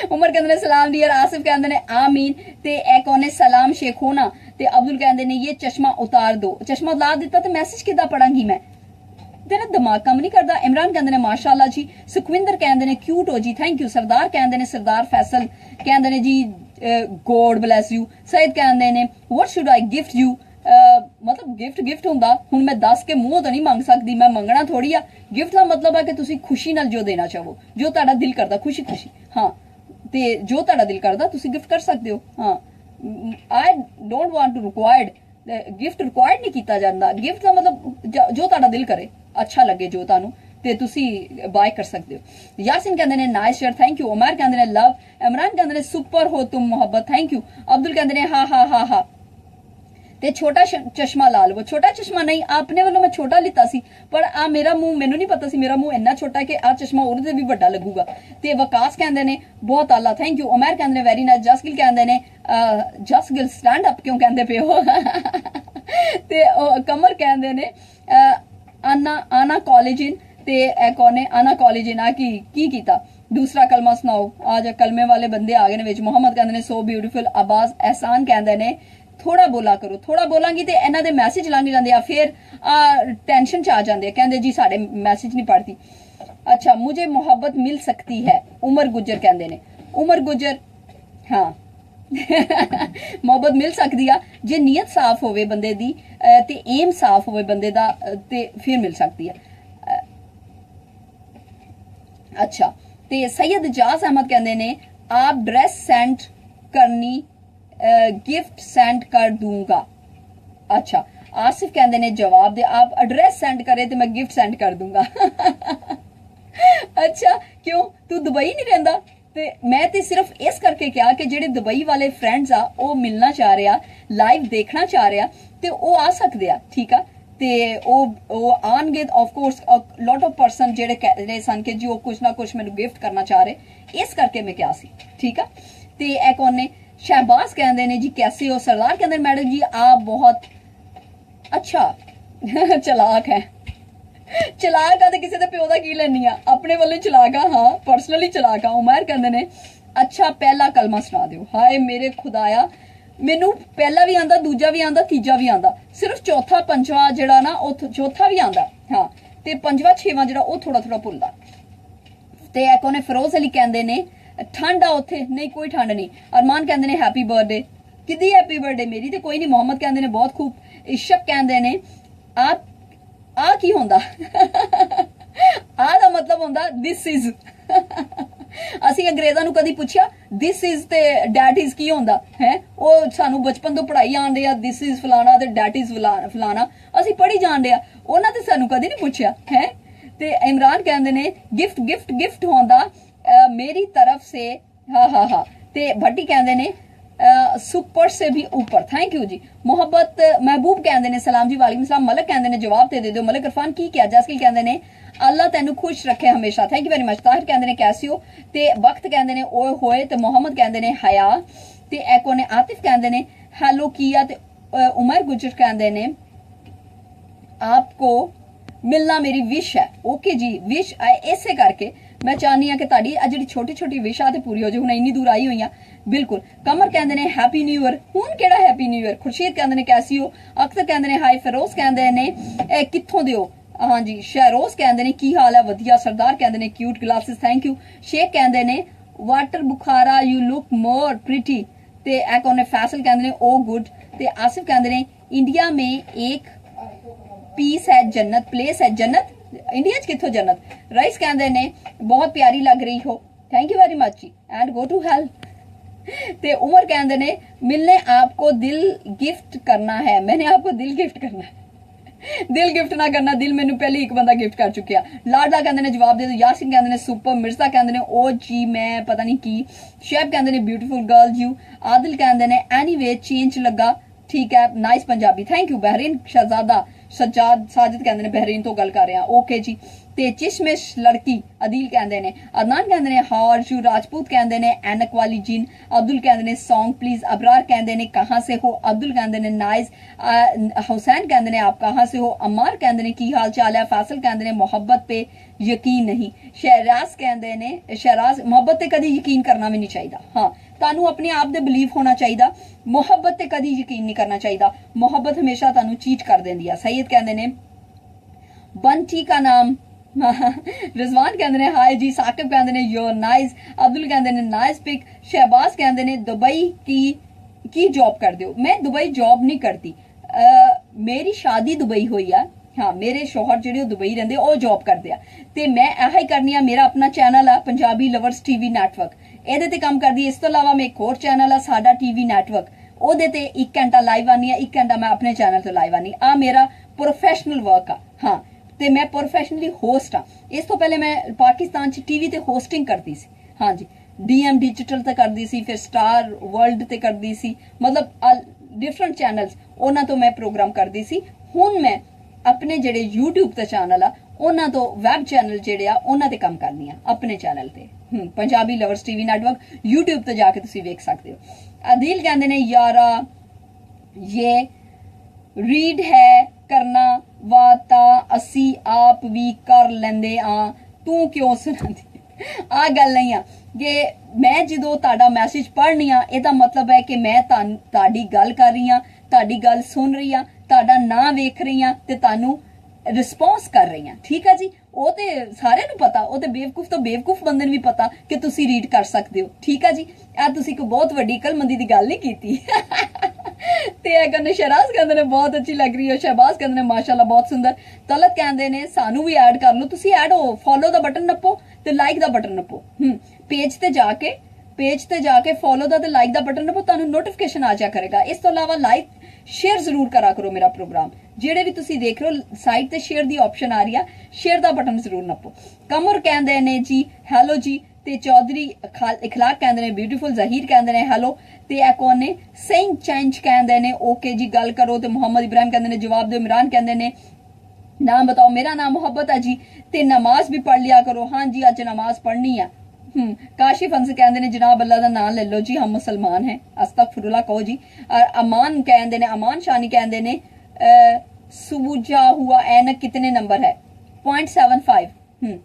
उमर कहते ने सलाम डियर। आसिफ कहते ने आमीन। ते एक ओने सलाम शेख होना। ते अब्दुल कहते ने ये चश्मा उतार दो। चश्मा उतार दिता तो मैसेज किदा पढ़ांगी मैं, तेरा दिमाग कम नहीं करता। इमरान कहते ने माशाअल्लाह जी। सुखविंदर कहते ने क्यूट हो जी, थैंक यू। सरदार कहते ने सरदार फैसल कहते ने जी गॉड ब्लेस यू। सईद कहते ने what should I gift you. मतलब गिफ्ट हुंदा हुण मैं दस के मुंह तो नहीं मंग सकती, मैं मंगना थोड़ी आ। गिफ्ट का मतलब है कि तुसी खुशी नाल जो देना चाहो, जो तुहाडा दिल करदा खुशी खुशी, हाँ ते जो तुहाडा दिल करदा तुसी गिफ्ट कर सकते हो। हाँ I don't want to required, gift required नहीं किया जाता। गिफ्ट का मतलब जो तुहाडा दिल करे, अच्छा लगे जो तुहानू ते तुसी बाय कर सकते हो। यासिन कहते ने nice share, thank you. Umar कहते ने लव। इमरान कहते ने सुपर हो तुम मोहब्बत, थैंक यू। अब्दुल कहते ने हा हा हा हा। ते छोटा चश्मा ला लवो। छोटा चश्मा नहीं, अपने वालों मैं छोटा लिता सी, पर आ मेरा मुंह, मैनू नहीं पता सी मेरा मुंह इन्ना छोटा है कि आ चश्मा ओहदे भी बड़ा लगूगा। ते वकास कहते ने बहुत आला, थैंक यू। उमर कहते ने वेरी नाइस। जसगिल कहते ने जसगिल स्टैंड अप क्यों कहते पे हो। ते कमर कहते ने आना कॉलेज इन। ते कौन है आना कॉलेज इन, आ की कीता। दूसरा कलमा सुनाओ। आज कलमे वाले बंदे आ गए ने विच। मोहम्मद कहते ने सो ब्यूटीफुल। अब्बास एहसान कहते ने थोड़ा बोला करो, थोड़ा बोलांगी तो इन्हां दे मैसेज लंघ जांदे आ, फिर टेंशन च आ जांदे आ, कहंदे जी साडे मैसेज नहीं पढ़ती। अच्छा मुझे मोहब्बत मिल सकती है। उमर गुज्जर कहंदे ने। उमर गुज्जर हाँ मोहब्बत मिल सकती है जे नीयत साफ होवे बंदे दी ते एम साफ होवे बंदे दा ते फिर मिल सकती है। अच्छा ते सैयद इजाज अहमद कहंदे ने आप ड्रेस सेंड करनी गिफ्ट सेंड कर दूंगा। अच्छा आसिफ कहते ने जवाब दे आप एड्रेस सेंड करे तो मैं गिफ्ट सेंड कर दूंगा। अच्छा क्यों तू दुबई नहीं रहंदा? ते मैं ते सिर्फ इस करके क्या कि जेडे दुबई वाले फ्रेंड्स आ वो मिलना चाह रहे आ, लाइव देखना चाह रहे आ ते वो आ सकते आ, ठीक आ। ते वो आनगे of course lot of person जेडे कह रहे सन कि जी वो कुछ ना कुछ मैनू गिफ्ट करना चाह रहे, इस करके मैं क्या सी, ठीक आ। ते ए कौन ने शहबाज कहते ने जी कैसे हो। सरदार कहते मैडम जी आप बहुत अच्छा चलाक है। चलाक आ किसी के प्यो का की लेनी आ, अपने वालों चलाक आ, हाँ पर्सनली चलाक आ। उमर कहते ने अच्छा पहला कलमा सुना दो। हाय मेरे खुदाया मैनू पहला भी आंदा, दूजा भी आंदा, तीजा भी आंदा, सिर्फ चौथा पंजवा जड़ा ना चौथा भी आंदा, हाँ ते पंजवा छेवां जड़ा वो थोड़ा थोड़ा भुलदा। ते एक उन्हें फिरोज अली कहते ने ठंड आ उत्थे, नहीं कोई ठंड नहीं। अरमान कहते ने हैप्पी बर्थडे, किदी हैप्पी बर्थडे मेरी तो कोई नहीं। मोहम्मद कहते ने बहुत खूब। इशक कहते ने आप आ की होंदा। आ दा मतलब होंदा दिस इज। असी अंग्रेजां नू कदी पुछया दिस इज ते डैट इज की होंदा है, वो सानू बचपन तो पढ़ाई आंदे आ दिस इज फलाना ते डैट इज फलाना, असी पढ़ी जांदे आ, उन्हां ते सानू कदी नहीं पुछया है। ते इमरान कहते ने गिफ्ट गिफ्ट गिफ्ट होंदा मेरी तरफ से, हाँ हाँ हाँ। ते भट्टी कहते ने सुपर से भी ऊपर, थैंक यू जी। मोहब्बत महबूब कहते ने सलाम जी वालेकुम सलाम। मलक कहते ने जवाब दे दो। मलक इरफान की क्या। जसकिल कहते ने अल्लाह तेनू खुश रखे हमेशा, thank you very much. Tahir कहते ने कैसी हो। ते वक्त कहते ने ओए होए। ते मोहम्मद कहते ने हया। ते एको ने आतिफ कहते ने हेलो किया। ते उमर गुजर कहते ने आपको मिलना मेरी विश है। ओके जी विश ऐसे करके मैं चाहनी हाँ कि ताड़ी आ जी छोटी छोटी विश आ पूरी हो जाए। हुण इन्नी दूर आई हुई हाँ बिल्कुल। कमर कहते ने हैप्पी न्यू ईयर। हुण केड़ा हैप्पी न्यू ईयर। खुर्शीद कहते ने कैसी हो। अख्तर कहते ने हाय। फिरोज कहते ने कित्थों दे हो। हाँ जी। शहरोज कहते ने की हाल है वधिया। सरदार कहते ने cute glasses, thank you. Sheikh कहते ने water Bukhara you look more pretty ਤੇ ਇਹ ਕੌਣ ਨੇ ਫੈਸਲ ਕਹਿੰਦੇ ਨੇ ओ गुड ਤੇ ਆਸਿਫ ਕਹਿੰਦੇ ਨੇ ਇੰਡੀਆ में एक पीस है जन्नत प्लेस है जन्नत इंडिया च किथों जन्नत राइस कहते ने बहुत प्यारी लग रही हो थैंक यू वेरी मच जी एंड गो टू हेल ते उमर कहते ने मिलने आपको दिल गिफ्ट करना है मैंने आपको दिल गिफ्ट करना है दिल गिफ्ट ना करना दिल मैंने पहले एक बंदा गिफ्ट कर चुकिया लाडला कहते ने जवाब दे दो यासिन कहते ने सुपर मिर्जा कहते ने ओ जी मैं पता नहीं की शेब कहते ने ब्यूटीफुल गर्ल यू आदिल कहते ने एनीवे चेंज लगा ठीक है nice Punjabi thank you Bahrain Shahzada Sajjad Sajid कहते हैं बहरीन तो गल कर रहे हैं ओके जी ते चिशमिश लड़की अदील कहते हैं अदनान कहते हैं हार्श राजपूत कहते हैं एनक वाली जीन अब्दुल कहते हैं सॉन्ग प्लीज अबरार कहते हैं कहाँ से हो अब्दुल कहते हैं नाइस हुसैन कहते हैं आप कहाँ से हो अम्मार कहते हैं की हाल चाल है फैसल कहते हैं मोहब्बत पे यकीन नहीं शहराज कहते हैं शहराज मोहब्बत पे कभी यकीन करना भी नहीं चाहिए हाँ ਤੁਹਾਨੂੰ ਆਪਣੇ ਆਪ ਦੇ ਬਿਲੀਵ ਹੋਣਾ ਚਾਹੀਦਾ ਮੁਹੱਬਤ ਤੇ ਕਦੀ ਯਕੀਨ ਨਹੀਂ ਕਰਨਾ ਚਾਹੀਦਾ ਮੁਹੱਬਤ ਹਮੇਸ਼ਾ ਤੁਹਾਨੂੰ ਚੀਟ ਕਰ ਦਿੰਦੀ ਆ ਸਈਦ ਕਹਿੰਦੇ ਨੇ ਬੰਟੀ ਦਾ ਨਾਮ रिजवान कहते हैं हाय जी साकिब कहते हैं योर नाइस अब्दुल कहते हैं नाइस पिक शहबाज कहते हैं दुबई की जॉब कर दो मैं दुबई जॉब नहीं करती मेरी शादी दुबई हुई है हाँ मेरे शौहर ਜਿਹੜੇ ਦੁਬਈ ਰਹਿੰਦੇ ਉਹ ਜੌਬ ਕਰਦੇ ਆ ਤੇ ਮੈਂ ਇਹੋ ਹੀ ਕਰਨੀ ਆ ਮੇਰਾ ਆਪਣਾ ਚੈਨਲ ਆ ਪੰਜਾਬੀ ਲਵਰਸ ਟੀਵੀ ਨੈਟਵਰਕ ਇਹਦੇ ਤੇ ਕੰਮ ਕਰਦੀ ਇਸ ਤੋਂ ਇਲਾਵਾ ਮੈਂ ਇੱਕ ਹੋਰ ਚੈਨਲ ਆ ਸਾਡਾ ਟੀਵੀ ਨੈਟਵਰਕ ਉਹਦੇ ਤੇ 1 ਘੰਟਾ ਲਾਈਵ ਆਨੀ ਆ 1 ਘੰਟਾ ਮੈਂ ਆਪਣੇ ਚੈਨਲ ਤੋਂ ਲਾਈਵ ਆਨੀ ਆ ਮੇਰਾ ਪ੍ਰੋਫੈਸ਼ਨਲ ਵਰਕ ਆ ਹਾਂ ਤੇ ਮੈਂ ਪ੍ਰੋਫੈਸ਼ਨਲੀ ਹੋਸਟ ਆ ਇਸ ਤੋਂ ਪਹਿਲੇ ਮੈਂ ਪਾਕਿਸਤਾਨ ਚ ਟੀਵੀ ਤੇ ਹੋਸਟਿੰਗ ਕਰਦੀ ਸੀ ਹਾਂ ਜੀ ਡੀਐਮ ਡਿਜੀਟਲ ਤੇ ਕਰਦੀ ਸੀ ਫਿਰ ਸਟਾਰ ਵਰਲਡ ਤੇ ਕਰਦੀ ਸੀ ਮਤਲਬ ਡਿਫਰੈਂਟ ਚੈਨਲਸ ਉਹਨਾਂ ਤੋਂ ਮੈਂ ਪ੍ਰੋਗਰਾਮ ਕਰਦੀ ਸੀ ਹੁਣ ਮੈਂ ਆਪਣੇ ਜਿਹੜੇ YouTube ਤੇ ਚੈਨਲ ਆ ਉਹਨਾਂ ਤੋਂ ਵੈਬ ਚੈਨਲ ਜਿਹੜੇ ਆ ਉਹਨਾਂ ਤੇ ਕੰਮ ਕਰਨੀ ਆ ਆਪਣੇ ਚੈਨਲ ਤੇ Punjabi lovers TV network YouTube ਤੇ ਜਾ ਕੇ ਤੁਸੀਂ ਵੇਖ ਸਕਦੇ ਹੋ ਅਦੀਲ ਕਹਿੰਦੇ ਨੇ ਯਾਰਾ ਇਹ ਰੀਡ ਹੈ ਕਰਨਾ ਵਾ ਤਾਂ ਅਸੀਂ ਆਪ ਵੀ ਕਰ ਲੈਂਦੇ ਆ ਤੂੰ ਕਿਉਂ ਸੁਣਾਉਂਦੀ ਆ ਗੱਲ ਨਹੀਂ ਆ ਕਿ ਮੈਂ ਜਦੋਂ ਤੁਹਾਡਾ ਮੈਸੇਜ ਪੜ੍ਹਨੀ ਆ ਇਹਦਾ ਮਤਲਬ ਹੈ ਕਿ ਮੈਂ ਤੁਹਾਡੀ ਗੱਲ ਕਰ ਰਹੀ ਆ ਤੁਹਾਡੀ ਗੱਲ ਸੁਣ ਰਹੀ ਆ ਤੁਹਾਡਾ ਨਾਂ ਵੇਖ ਰਹੀ ਆ ਤੇ ਤੁਹਾਨੂੰ ਰਿਸਪੌਂਸ ਕਰ ਰਹੀ ਆ ਠੀਕ ਆ ਜੀ ਉਹ ਤੇ ਸਾਰਿਆਂ ਨੂੰ ਪਤਾ ਉਹ ਤੇ ਬੇਵਕੂਫ ਤੋਂ ਬੇਵਕੂਫ ਬੰਦੇ ਨੂੰ ਵੀ ਪਤਾ ਕਿ ਤੁਸੀਂ ਰੀਡ ਕਰ ਸਕਦੇ ਹੋ ਠੀਕ ਆ ਜੀ ਆ ਤੁਸੀਂ ਕੋਈ ਬਹੁਤ ਵੱਡੀ ਕਲਮੰਦੀ ਦੀ ਗੱਲ ਨਹੀਂ ਕੀਤੀ ਤੇ ਇਹ ਕਹਿੰਦੇ ਸ਼ਹਿਰਾਜ਼ ਕਹਿੰਦੇ ਨੇ ਬਹੁਤ ਅੱਛੀ ਲੱਗ ਰਹੀ ਹੈ ਸ਼ਹਿਬਾਜ਼ ਕਹਿੰਦੇ ਨੇ ਮਾਸ਼ਾਅੱਲਾ ਬਹੁਤ ਸੁੰਦਰ ਤਲਤ ਕਹਿੰਦੇ ਨੇ ਸਾਨੂੰ ਵੀ ਐਡ ਕਰ ਲਓ ਤੁਸੀਂ ਐਡ ਹੋ ਫੋਲੋ ਦਾ ਬਟਨ ਨੱਪੋ ਤੇ ਲਾਈਕ ਦਾ ਬਟਨ ਨੱਪੋ ਪੇਜ ਤੇ ਜਾ ਕੇ ਫੋਲੋ ਦਾ ਤੇ ਲਾਈਕ ਦਾ ਬਟਨ ਨੱਪੋ ਤੁਹਾਨੂੰ ਨੋਟੀਫਿਕੇਸ਼ਨ ਆ ਜਾ ਕਰੇਗਾ ਇਸ ਤੋਂ ਇਲਾਵਾ ਲਾਈਕ शेयर जरूर करा करो मेरा प्रोग्राम जेड़े भी तुसी देख रहे हो साइड ते शेयर दी ऑप्शन आ रही है शेयर दा बटन जरूर नप्पो कमर कहंदे ने जी हेलो जी ते चौधरी इखलाक कहंदे ने ब्यूटीफुल जहीर कहंदे ने हेलो ते ए कौन ने सिंह चेंज कहंदे ने ओके जी गल करो ते मोहम्मद इब्राहिम कहंदे ने जवाब दो इमरान कहंदे ने नाम बताओ मेरा नाम मोहब्बत है जी ते नमाज भी पढ़ लिया करो हाँ जी अज नमाज पढ़नी है काशिफ हंस कहते हैं जनाब अल्लाह का नाम ले लो जी हम मुसलमान हैं अस्तगफिरुल्लाह कहो जी और अमान कहते हैं अमान शानी कहते हैं सुबुजा हुआ ऐनक कितने नंबर है 0.75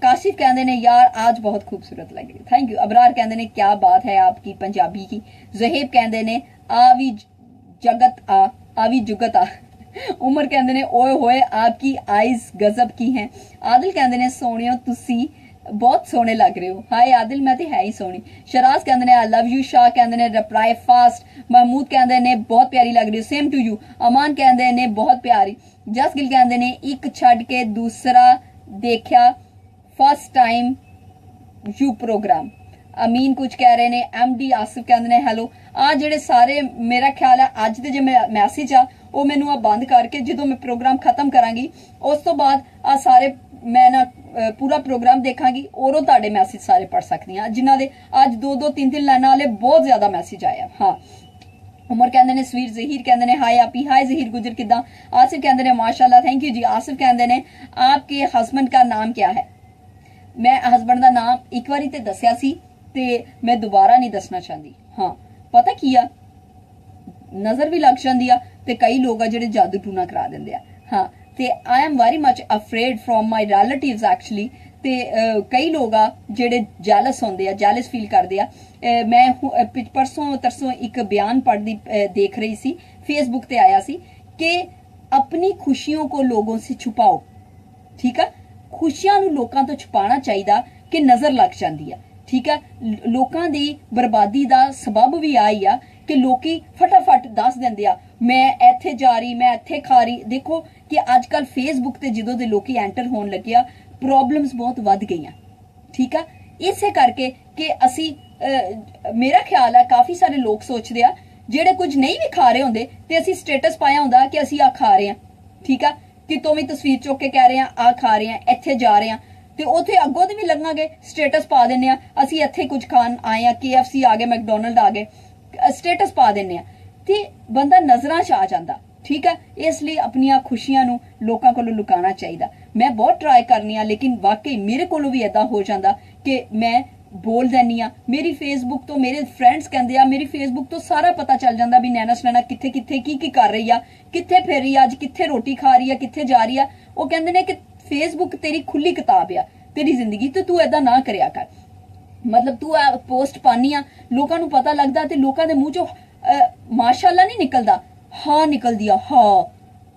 काशिफ कहते हैं यार आज बहुत खूबसूरत लग रही थैंक यू अबरार कहते हैं क्या बात है आपकी पंजाबी की जहेब कहते हैं आवी जुगत आ उमर कहते हैं ओए होए आपकी आईज गजब की हैं आदिल कहते हैं सोनियो तुसी बहुत सोहने लग रहे हो हाय आदिल मैं तो है ही सोहनी शराज कहते हैं आई लव यू शाह कहते हैं रिप्लाई फास्ट महमूद कहते हैं बहुत प्यारी लग रही हो सेम टू यू अमान कहते हैं बहुत प्यारी जस गिल कहते हैं एक छड़ के दूसरा देखा फर्स्ट टाइम यू प्रोग्राम अमीन कुछ कह रहे हैं MD आसिफ कहते हैं हैलो आ जेडे सारे मेरा ख्याल है अज दे जो मैसेज आ वो मैनू आ बंद करके जो मैं प्रोग्राम खत्म करांगी उस तो बाद आ सारे मैं ना पूरा प्रोग्राम देखांगी और तुहाडे मैसेज सारे पढ़ सकती हाँ जिन्हां दे अज 2-2 3-3 लाइनां वाले बहुत ज्यादा मैसेज आया हाँ उमर कहते हैं स्वीर जहीर कहते हैं हाय आपी हाय जहीर गुजर किदा आसिफ कहते हैं माशाल्लाह थैंक यू जी आसिफ कहते हैं आपके हस्बैंड का नाम क्या है मैं हस्बैंड का नाम एक बारी ते दस्या सी ते मैं दोबारा नहीं दसना चाहती हाँ पता की आ नजर भी लग जाती आ ते कई लोग आ जिहड़े जादू टूना करा दिंदे आ हाँ ते I am very much afraid from my relatives actually ते कई लोग आ जेडे जैलस होंदे आ जैलस फील करदे आ मैं परसों तरसों एक बयान पढ़दी देख रही सी फेसबुक ते आया सी कि अपनी खुशियों को लोगों से छुपाओ ठीक है खुशियां नूं लोकां तो छुपाना चाहिदा कि नजर लग जांदी है ठीक है, लोकां दी बर्बादी दा सबब भी आई आ कि लोकी फटाफट दस देंदे आ मैं इत्थे जा रही, मैं इत्थे खा रही। देखो कि अजकल फेसबुक ते जदों दे लोकी एंटर होण लगे आ प्रॉब्लम्स बहुत वध गईयां, ठीक है। इसे करके कि असी मेरा ख्याल है काफी सारे लोग सोचते आ जेड़े कुछ नहीं भी खा रहे होंदे ते असी स्टेटस पाया होंदा कि असी आ खा रहे हैं, ठीक है, कि तो भी तस्वीर चुक के कह रहे हैं आ खा रहे हैं, इत्थे जा रहे हैं, ते उथे अगों दे भी लंघांगे स्टेटस पा दिन्ने आ असी इत्थे कुछ खान आए आ, KFC आ गए, मैकडोनल्ड आ गए, स्टेटस पा दिन्ने आ ते बंदा नजरां च आ जांदा, ठीक है। इसलिए अपनी खुशियां नू लोकां कोलों लुकाना चाहिए। मैं बहुत ट्राई करनी आ लेकिन वाकई मेरे कोलों भी इदां हो जांदा कि मैं बोल देनी आ। मेरी फेसबुक तो मेरे फ्रेंड्स कहंदे आ, मेरी फेसबुक तो सारा पता चल जांदा भी नैना सनैना कित्थे कित्थे की कर रही आ, कित्थे फिर रही आ, अज कित्थे रोटी खा रही आ, कित्थे जा रही आ। वो कहंदे ने कि फेसबुक तेरी खुली किताब आ, तेरी जिंदगी तो तू ऐदा ना करया कर। मतलब तू पोस्ट पानी आ, लोकां नू पता लगदा ते लोकां दे मुंह चों माशाअल्लाह नहीं निकलदा, हाँ निकलदी आ, हाँ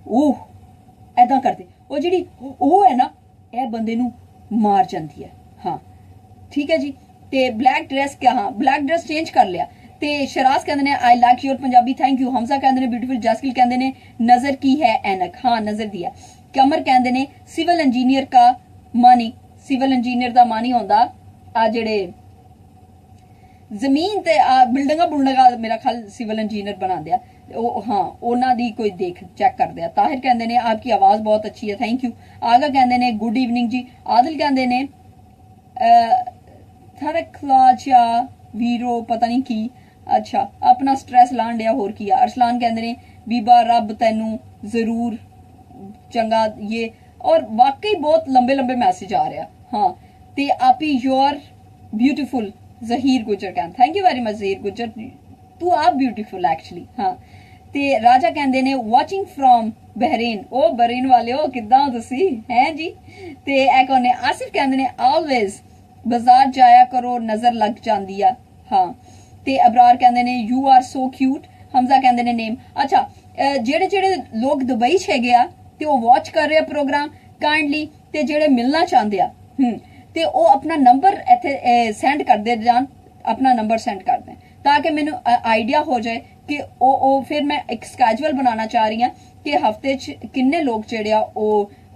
ओह ऐदा करदे। वो जिहड़ी ओह है ना यह बंदे नू मार जांदी है। हाँ ठीक है जी। ते ब्लैक ड्रेस क्या, हाँ ब्लैक ड्रेस चेंज कर लिया। ते शराज कहते ने I like your Punjabi thank you. Hamza कहते ने ब्यूटीफुल। जसकिल कहते ने नजर की है ऐनक, हाँ नजर दी है। कमर कहते ने सिविल इंजीनियर का मानी, सिविल इंजीनियर का मानी होंदा आ जेड़े जमीन ते बिल्डिंगा बुल्डिंगा मेरा ख्याल सिविल इंजीनियर बनाते हैं, हाँ उन्हों दी कोई देख चेक कर दिया। ताहिर कहते ने आपकी आवाज बहुत अच्छी है, थैंक यू। आगा कहते ने गुड इवनिंग जी। आदिल कहते ने थरखलाचा वीरो पता नहीं की, अच्छा अपना स्ट्रेस लान दिया होर किया। अरसलान कहते ने बीबा रब तैनू जरूर चंगा ये, और वाकई बहुत लंबे लंबे मैसेज आ रहा। हाँ ते आपी योर ब्यूटीफुल जहीर गुजर कहते thank you very much Zaheer गुजर, तू आप ब्यूटीफुल एक्चुअली। हाँ ते राजा कहते ने वाचिंग फ्रॉम बहरीन, ओ बहरीन वाले हो किदा तुसी हैं जी। ते ए कौन ने आसिफ कहते ने ऑलवेज बाजार जाया करो नजर लग जाती है। हाँ ते अबरार कहते ने you are so cute. Hamza कहते ने नेम। अच्छा जेड़े जेड़े लोग दुबई छे गया ते वो वॉच कर रहे प्रोग्राम काइंडली, ते जेड़े मिलना चाहते आ ते वो अपना नंबर इत्थे सेंड कर दे जान, अपना नंबर सेंड कर दें ताकि मैनू आइडिया हो जाए कि ओ फिर मैं एक स्कैजुअल बनाना चाह रही हूँ कि हफ्ते च किन्ने लोग जेड़े आ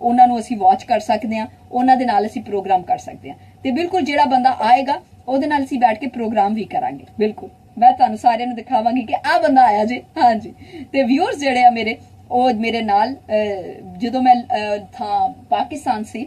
उन्हां नू असीं वॉच कर सकते हैं, उन्हां दे नाल असीं प्रोग्राम कर सकते हैं। ते बिल्कुल जेड़ा बंदा आएगा ओहदे नाल असीं बैठ के प्रोग्राम भी करांगे। बिल्कुल मैं तुहानू सारिआं नू दिखावांगी कि आ बंदा आया जी। हाँ जी ते व्यूअर्स जेड़े आ मेरे ओ मेरे नाल जदों मैं था पाकिस्तान सी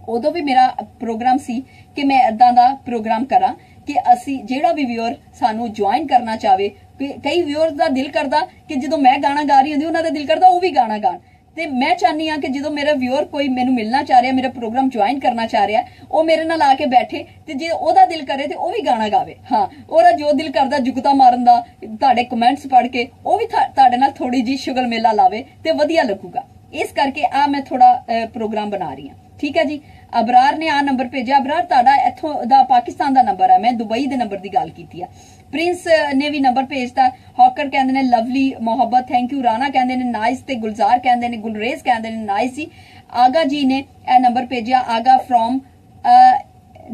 उदों भी मेरा प्रोग्राम सी कि मैं इदां दा प्रोग्राम करा कि असी जेड़ा भी व्यूअर सानू ज्वाइन करना चाहे। कई व्यूअर्स दा दिल करदा कि जदों मैं गाना गा रही होंदी उन्हां दा दिल करदा वो भी गाना गान, ते मैं चाहनी हाँ कि जदों मेरा व्यूअर कोई मैनू मिलना चाह रहा, मेरा प्रोग्राम ज्वाइन करना चाह रहा, वो मेरे नाल आके बैठे ते जे ओहदा दिल करे ते वो भी गाना गावे। हाँ ओहदा जो दिल करदा जुगता मारन दा, तुहाडे कमेंट्स पढ़ के वो भी तुहाडे नाल थोड़ी जी शुगल मेला लावे ते वधिया लगूगा। इस करके आ मैं थोड़ा प्रोग्राम बना रही हूँ, ठीक है जी। अबरार ने आ नंबर भेजा। अबरार तुहाडा इत्थों दा पाकिस्तान दा नंबर है, मैं दुबई दे नंबर दी गल कीती है। प्रिंस ने भी नंबर भेजता। हॉकर कहते ने लवली मोहब्बत थैंक यू। राणा कहते ने नाइस, ते गुलजार कहते ने गुलरेज कहते ने नाइस जी। आगा जी ने यह नंबर भेजा, आगा फ्रॉम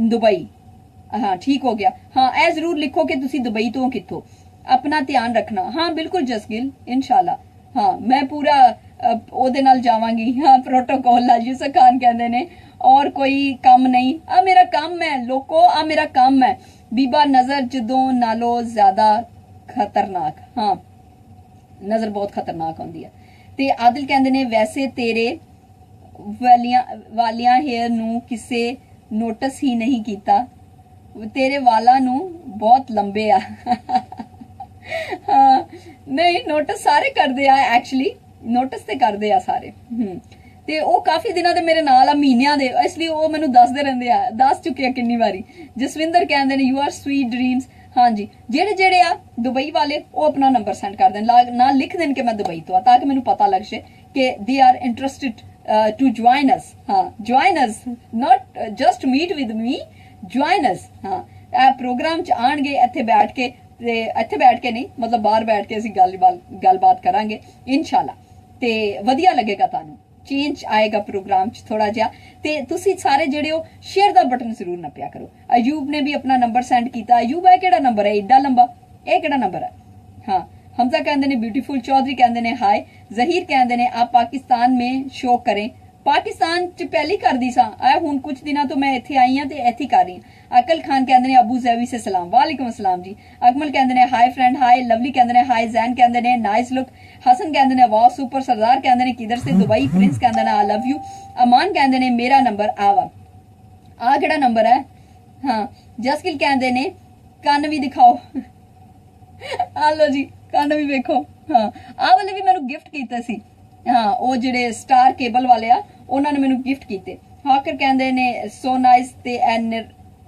दुबई। हाँ ठीक हो गया। हाँ ए जरूर लिखो कि तुसी दुबई तो कित्थों, अपना ध्यान रखना। हाँ बिल्कुल जसगिल इंशाल्लाह। हाँ मैं पूरा ओदे नाल जावांगी। हाँ प्रोटोकॉल यूसुफ खान कहते ने और कोई काम नहीं, आ मेरा काम है लोको, आ मेरा काम है। बीबा नजर जदों नालों ज्यादा खतरनाक, हाँ नजर बहुत खतरनाक होंदी है। ते आदिल कहते ने वैसे तेरे वालियां हेयर नू किसे नोटिस ही नहीं कीता, तेरे वाला नू बहुत लंबे आ। हाँ नहीं नोटिस सारे करते आ, एक्चुअली नोटिस ते करते आ सारे। ते वो काफी दिनों दे मेरे नाल आ, महीनों दे, इसलिए वो मैनू दसदे रहंदे आ, दस चुके आ किन्नी बारी। जसविंदर कहते ने यू आर स्वीट ड्रीम्स। हाँ जी जेड़े जेड़े आ दुबई वाले वो अपना नंबर सेंड कर देन, ना लिख देन कि मैं दुबई तो आ, ताकि मैनू पता लग जाए कि they are interested to join us. हाँ join us, not just meet with me, join us. हाँ प्रोग्राम च आणगे, इत्थे बैठ के, इत्थे बैठ के नहीं मतलब बाहर बैठ के असीं गलबात करांगे इंशाल्लाह, ते वधिया लगेगा तुहानू। ਚੇਂਜ ਆਏਗਾ ਪ੍ਰੋਗਰਾਮ ਚ ਥੋੜਾ ਜਿਹਾ ਤੇ ਤੁਸੀਂ ਸਾਰੇ ਜਿਹੜੇ ਹੋ ਸ਼ੇਅਰ ਦਾ ਬਟਨ ਜ਼ਰੂਰ ਨੱਪਿਆ ਕਰੋ। ਅਯੂਬ ਨੇ ਵੀ ਆਪਣਾ ਨੰਬਰ ਸੈਂਡ ਕੀਤਾ। ਅਯੂਬ ਇਹ ਕਿਹੜਾ ਨੰਬਰ ਹੈ ਏਡਾ ਲੰਬਾ, ਇਹ ਕਿਹੜਾ ਨੰਬਰ ਹੈ? ਹਾਂ हमजा कहते ने ब्यूटीफुल, चौधरी कहते ने हाय, जहीर कहते ने आप पाकिस्तान में शो करें। पाकिस्तान च पहली कर दी सा हुन कुछ दिनों तो मैं इत्थे आई हां ते इत्थे कर रही हां। अकल खान कहते ने अबू जैवी से सलाम, वालेकुम अस्सलाम जी। अकमल कहते ने हाय फ्रेंड, हाय लवली कहते ने हाय, जैन कहते ने नाइस लुक, हसन कहते ने वाह सुपर, सरदार कहते ने किधर से दुबई, प्रिंस कहते ने आई लव यू, अमान कहते ने मेरा नंबर आवा, आ केड़ा नंबर है? हाँ जसकिल कहते ने कन्न भी दिखाओ आ लो जी ਕੰਨ ਵੀ ਵੇਖੋ। ਹਾਂ ਆਹ ਵਾਲੇ ਵੀ ਮੈਨੂੰ ਗਿਫਟ ਕੀਤਾ ਸੀ। ਹਾਂ ਉਹ ਜਿਹੜੇ ਸਟਾਰ ਕੇਬਲ ਵਾਲੇ ਆ ਉਹਨਾਂ ਨੇ ਮੈਨੂੰ ਗਿਫਟ ਕੀਤੇ। ਹਾਕਰ ਕਹਿੰਦੇ ਨੇ ਸੋ ਨਾਈਸ ਤੇ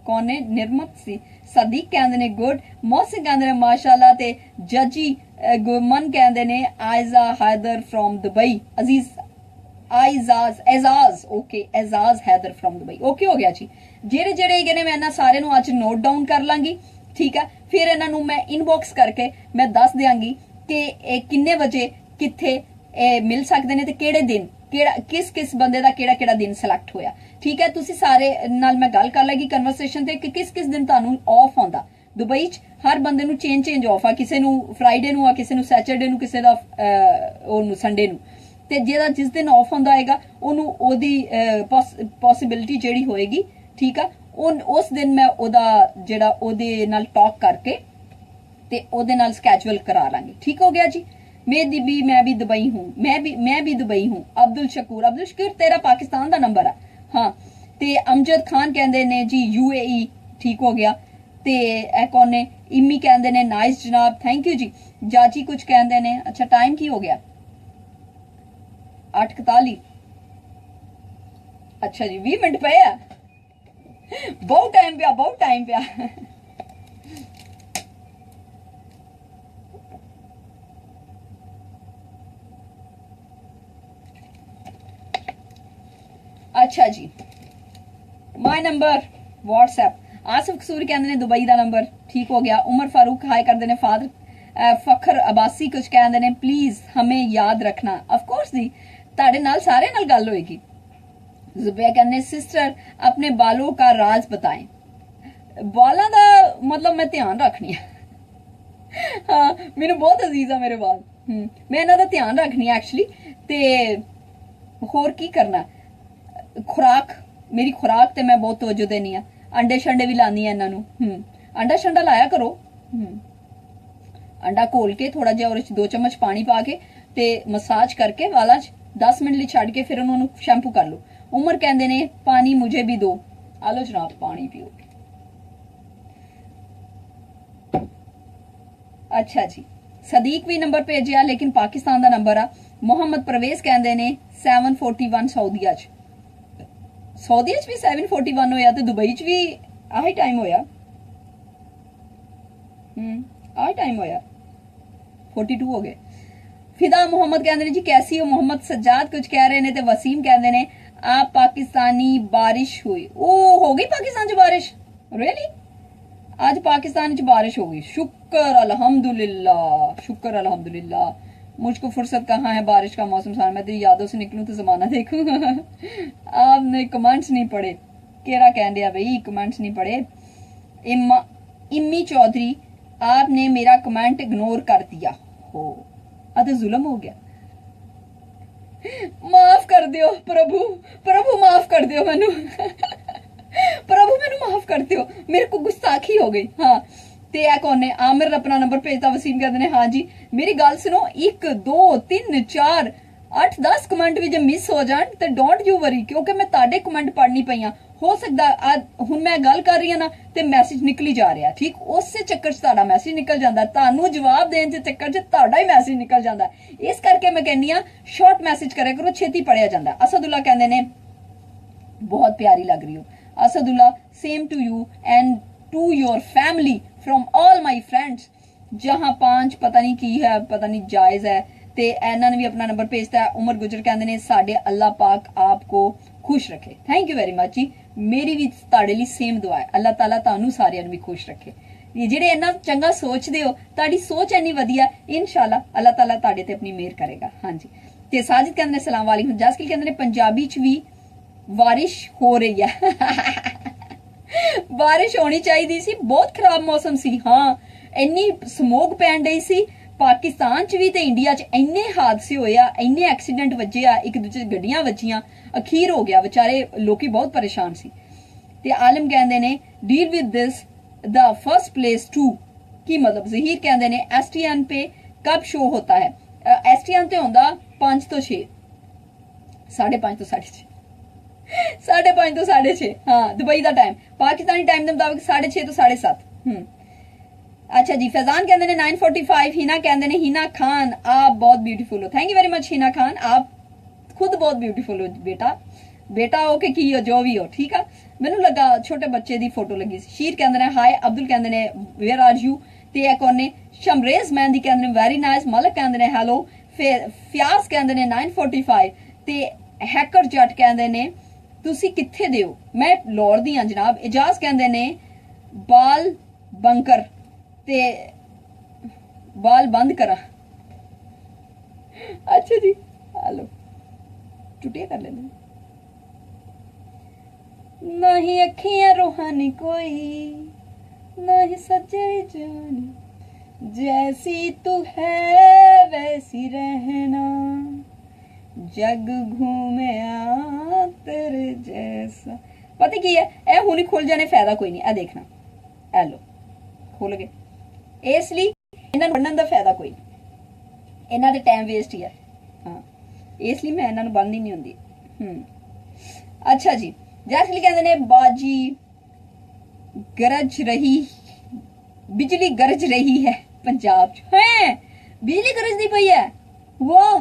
ਕੌਣ ਨੇ ਨਿਰਮਤ ਸੀ। ਸਦੀਕ ਕਹਿੰਦੇ ਨੇ ਗੁੱਡ, ਮੌਸਿਕ ਕਹਿੰਦੇ ਨੇ ਮਾਸ਼ਾਅੱਲਾ ਤੇ ਜੱਜੀ ਗੁਮਨ ਕਹਿੰਦੇ ਨੇ Aiza Haider from Dubai, Aziz Ejaz okay Ejaz Haider from Dubai okay हो गया जी। ਜਿਹੜੇ ਜਿਹੜੇ ਹੈਗੇ ਨੇ ਮੈਂ ਇਹਨਾਂ ਸਾਰੇ ਨੂੰ ਅੱਜ ਨੋਟ ਡਾਊਨ ਕਰ ਲਾਂਗੀ ਠੀਕ ਹੈ। ਫਿਰ ਇਹਨਾਂ ਨੂੰ ਮੈਂ ਇਨਬਾਕਸ ਕਰਕੇ ਮੈਂ ਦੱਸ ਦਿਆਂਗੀ ਕਿ ਇਹ ਕਿੰਨੇ ਵਜੇ ਕਿੱਥੇ ਮਿਲ ਸਕਦੇ ਨੇ ਤੇ ਕਿਹੜੇ ਦਿਨ ਕਿਹੜਾ ਕਿਸ ਬੰਦੇ ਦਾ ਕਿਹੜਾ ਦਿਨ ਸਿਲੈਕਟ ਹੋਇਆ ਠੀਕ ਹੈ। ਤੁਸੀਂ ਸਾਰੇ ਨਾਲ ਮੈਂ ਗੱਲ ਕਰ ਲਾਂਗੀ ਕਨਵਰਸੇਸ਼ਨ ਤੇ ਕਿ ਕਿਸ ਦਿਨ ਤੁਹਾਨੂੰ ਆਫ ਆਉਂਦਾ। ਦੁਬਈ ਚ ਹਰ ਬੰਦੇ ਨੂੰ ਚੇਂਜ ਆਫ ਆ, ਕਿਸੇ ਨੂੰ ਫਰਾਈਡੇ ਨੂੰ ਆ, ਕਿਸੇ ਨੂੰ ਸੈਟਰਡੇ ਨੂੰ, ਕਿਸੇ ਦਾ ਉਹਨੂੰ ਸੰਡੇ ਨੂੰ। ਤੇ ਜਿਹੜਾ ਜਿਸ ਦਿਨ ਆਫ ਹੁੰਦਾ ਹੈਗਾ ਉਹਨੂੰ ਉਹਦੀ ਪੋਸਿਬਿਲਿਟੀ ਜਿਹੜੀ ਹੋਏਗੀ ਠੀਕ ਆ ਉਸ ਦਿਨ ਮੈਂ ਉਹਦਾ ਜਿਹੜਾ ਉਹਦੇ ਨਾਲ ਟਾਕ ਕਰਕੇ ਤੇ ਉਹਦੇ ਨਾਲ ਸਕੈਜੂਅਲ ਕਰਾ ਲਾਂਗੇ ਠੀਕ ਹੋ ਗਿਆ ਜੀ। मैं भी दुबई हूँ, मैं भी दुबई हूँ। अब्दुल शकूर तेरा पाकिस्तान का नंबर है। हाँ ते अमजद खान कहते ने जी UAE ठीक हो गया। ते कौन ने इम्मी कहते ने नाइस जनाब थैंक यू जी। जाची कुछ कहते ने अच्छा टाइम की हो गया 8:41 अच्छा जी 20 मिनट पे है बहुत टाइम पे अच्छा जी माय नंबर व्हाट्सएप आसिफ कसूरी कहते ने दुबई का नंबर ठीक हो गया। उमर फारूक हाय करते ने फादर फखर अब्बासी कुछ कहते ने प्लीज हमें याद रखना ऑफ कोर्स जी ताड़े नाल सारे नाल गल होएगी। जुबैया कहने सिस्टर अपने बालों का राज बताएं। बालों का मतलब मैं ध्यान रखनी है हाँ मेनू बहुत अजीज है मेरे बाल मैं इन्हां दा ध्यान रखनी है एक्चुअली ते होर की करना खुराक मेरी खुराक ते मैं बहुत तवज्जो देनी है। अंडे शंडे भी लानी है इन्हां नू अंडा शंडा लाया करो अंडा घोल के थोड़ा जिहा ओहदे च 2 चम्मच पानी पा के ते मसाज करके वालां च 10 मिनट लई छड्ड के फिर उन्हां नू शैम्पू कर लो। उमर कहंदे ने पानी मुझे भी दो आ लो जनाब पानी पियो। अच्छा जी सदीक भी नंबर भेजिया लेकिन पाकिस्तान का नंबर आ। मोहम्मद परवेज कहंदे ने 7:41 सऊदीया च भी 7:41 होया ते दुबई च भी आही टाइम होया आही टाइम होया 42 हो गए। फिदा मोहम्मद कहंदे ने जी कैसी हो। मोहम्मद सज्जाद कुछ कह रहे ने ते वसीम कहंदे ने आप पाकिस्तानी बारिश हुई ओ हो गई पाकिस्तान च बारिश रियली आज पाकिस्तान च बारिश हो गई शुक्र अल्हम्दुलिल्लाह मुझको फुर्सत कहाँ है बारिश का मौसम सारा मैं तेरी यादों से निकलूं तो जमाना देखूं आपने कमेंट्स नहीं पढ़े केरा कह दिया भाई कमेंट्स नहीं पढ़े। इम्मी चौधरी आपने मेरा कमेंट इग्नोर कर दिया हो तो जुल्म हो गया माफ कर दियो प्रभु माफ कर दियो मैनू प्रभु मैनू माफ कर दियो मेरे को गुस्ताखी हो गई। हाँ ते कौन ने आमिर अपना नंबर भेजता वसीम कहते हैं हाँ जी मेरी गल सुनो 1 2 3 4 8 10 कमेंट भी जो मिस हो जान तो डोंट यू वरी क्योंकि मैं ताड़े कमेंट पढ़नी पई हो सकता हुण मैं गल कर रही हां ना ते मैसेज निकली जा रहा ठीक उस चक्कर च ताड़ा मैसेज निकल जाता तानू जवाब देने के चक्कर च ताड़ा ही मैसेज निकल जाता इस करके मैं कहनी हां शॉर्ट मैसेज करे करो छेती पढ़िया जाता। असदुल्ला कहते ने बहुत प्यारी लग रही हो। Asadullah same to you and to your family from all my friends जहां 5 पता नहीं की है पता नहीं जायज है ते इन्होंने भी अपना नंबर भेजता है। उमर गुजर कहते ने साडे अल्लाह पाक आपको खुश रखे थैंक यू वेरी मच जी मेरी भी ताड़े लिए सेम दुआ है अल्लाह ताला तानू सारियां नू भी खुश रखे ਜਿਹੜੇ ਇੰਨਾ ਚੰਗਾ ਸੋਚਦੇ ਹੋ ਤੁਹਾਡੀ ਸੋਚ ਇੰਨੀ ਵਧੀਆ ਇੰਸ਼ਾਅੱਲਾ ਅੱਲਾਹ ਤਾਲਾ ਤੁਹਾਡੇ ਤੇ ਆਪਣੀ ਮਿਹਰ ਕਰੇਗਾ। ਹਾਂਜੀ ਤੇ ਸਾजिद ਕਹਿੰਦੇ ਨੇ ਸਲਾਮ ਵਾਲੇकुम। ਜਸਕਿਲ ਕਹਿੰਦੇ ਨੇ ਪੰਜਾਬੀ ਚ ਵੀ ਬਾਰਿਸ਼ ਹੋ ਰਹੀ ਹੈ। ਬਾਰਿਸ਼ ਹੋਣੀ ਚਾਹੀਦੀ ਸੀ, ਬਹੁਤ ਖਰਾਬ ਮੌਸਮ ਸੀ। ਹਾਂ, ਇੰਨੀ ਸਮੋਗ ਪੈਣ ਡਈ ਸੀ ਪਾਕਿਸਤਾਨ ਚ ਵੀ ਤੇ ਇੰਡੀਆ ਚ। ਇੰਨੇ ਹਾਦਸੇ ਹੋਏ ਆ, ਇੰਨੇ ਐਕਸੀਡੈਂਟ ਵੱਜੇ ਆ, ਇੱਕ ਦੂਜੇ ਗੱਡੀਆਂ ਵੱਜੀਆਂ, ਅਖੀਰ ਹੋ ਗਿਆ, ਵਿਚਾਰੇ ਲੋਕੀ ਬਹੁਤ ਪਰੇਸ਼ਾਨ ਸੀ। ਤੇ ਆਲਮ ਕਹਿੰਦੇ ਨੇ deal with this the first place to की मतलब। जहीर कहते ने STN पे कब शो होता है? STN ते होंदा 5 तो 6, 5:30 तो 6:30, 5:30 तो 6:30। हाँ, दुबई का टाइम, पाकिस्तानी टाइम के मुताबिक 6:30 तो 7:30। अच्छा जी, फैजान कहते ने 9:45। हिना कहते ने हिना खान आप बहुत ब्यूटीफुल हो। Thank you very much Hina Khan, आप खुद बहुत ब्यूटीफुल हो बेटा। बेटा हो के की हो, जो भी हो, ठीक है। मैनू लगा छोटे बच्चे दी फोटो लगी। शीर कहते हैं हाय, अब्दुल कहते हैं वेयर आर यू, ते एक और ने शमरेज मेहंदी कहते हैं वेरी नाइस, मलक कहते हैं हेलो, फ्यास कहते हैं 9:45, ते हैकर जट कहते हैं तुसी कित्थे दे हो? मैं लाहौर दी हां जनाब। एजाज कहते हैं बाल बंकर ते बाल बंद करा। अच्छा जी, हेलो टुटिया कर लेने। नहीं अखियां रूहानी कोई, नहीं सच्चाई जानी, जैसी तू है वैसी रहना, जग घूमे आ तेरे जैसा। पता की है ए हुणी खुल जाने, फायदा कोई नहीं। ए देखना, ए लो खुल गए, इसलिए इन्हां बनन दा फायदा कोई नहीं, इन्हां दे टाइम वेस्ट ही है। हाँ, इसलिए मैं इन्हां नूं बनदी नहीं हुंदी। अच्छा जी, जैसे कहते ने बाजी गरज रही, बिजली गरज रही है पंजाब च। है बिजली गरजदी पई है, वाह।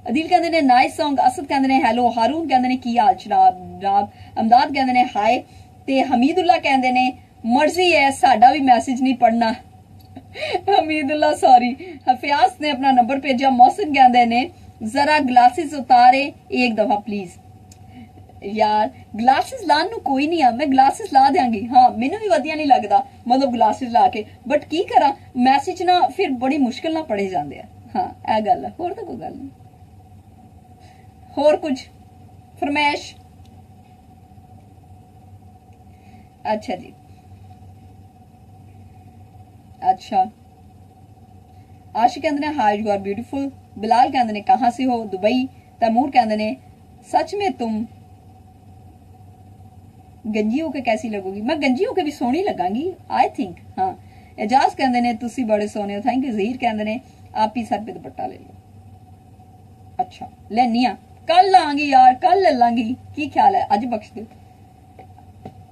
अदील कहते ने नाइस सॉन्ग। असद कहते ने हेलो। हारून कहते ने की हाल जनाब। अमदाद कहते ने हाय, ते हमीदुल्ला कहते ने मर्जी है साडा भी मैसेज नहीं पढ़ना। हमीदुल्ला सॉरी। हफियास ने अपना नंबर भेजा। मोहसिन कहते ने जरा ग्लासेस उतारे एक दफा प्लीज। यार ग्लासेस लान नू कोई नहीं आ, मैं ग्लासेस ला देंगी। हाँ, मैनू भी वधिया नहीं लगता मतलब ग्लासेस ला के, बट की करा मैसेज ना फिर बड़ी मुश्किल ना पढ़े जाते हैं। हाँ, यह गल है, होर तो कोई गल नहीं। होर कुछ फरमाइश? अच्छा जी, अच्छा। आशिक कहते हैं हाय, यू आर ब्यूटीफुल। बिलाल कहते हैं कहाँ से हो? दुबई। तैमूर कहते हैं सच में तुम गंजी होके कैसी लगोगी? मैं गंजी होके भी सोहनी लगांगी आई थिंक। हाँ, एजाज कहते ने तुसी बड़े सोहने हो। Thank you. ज़हीर कहते ने आप ही सर पे दुपट्टा ले लो। अच्छा, लेनी आ, कल लांगी यार, कल ले लांगी। की ख्याल है, अज बख्श दो।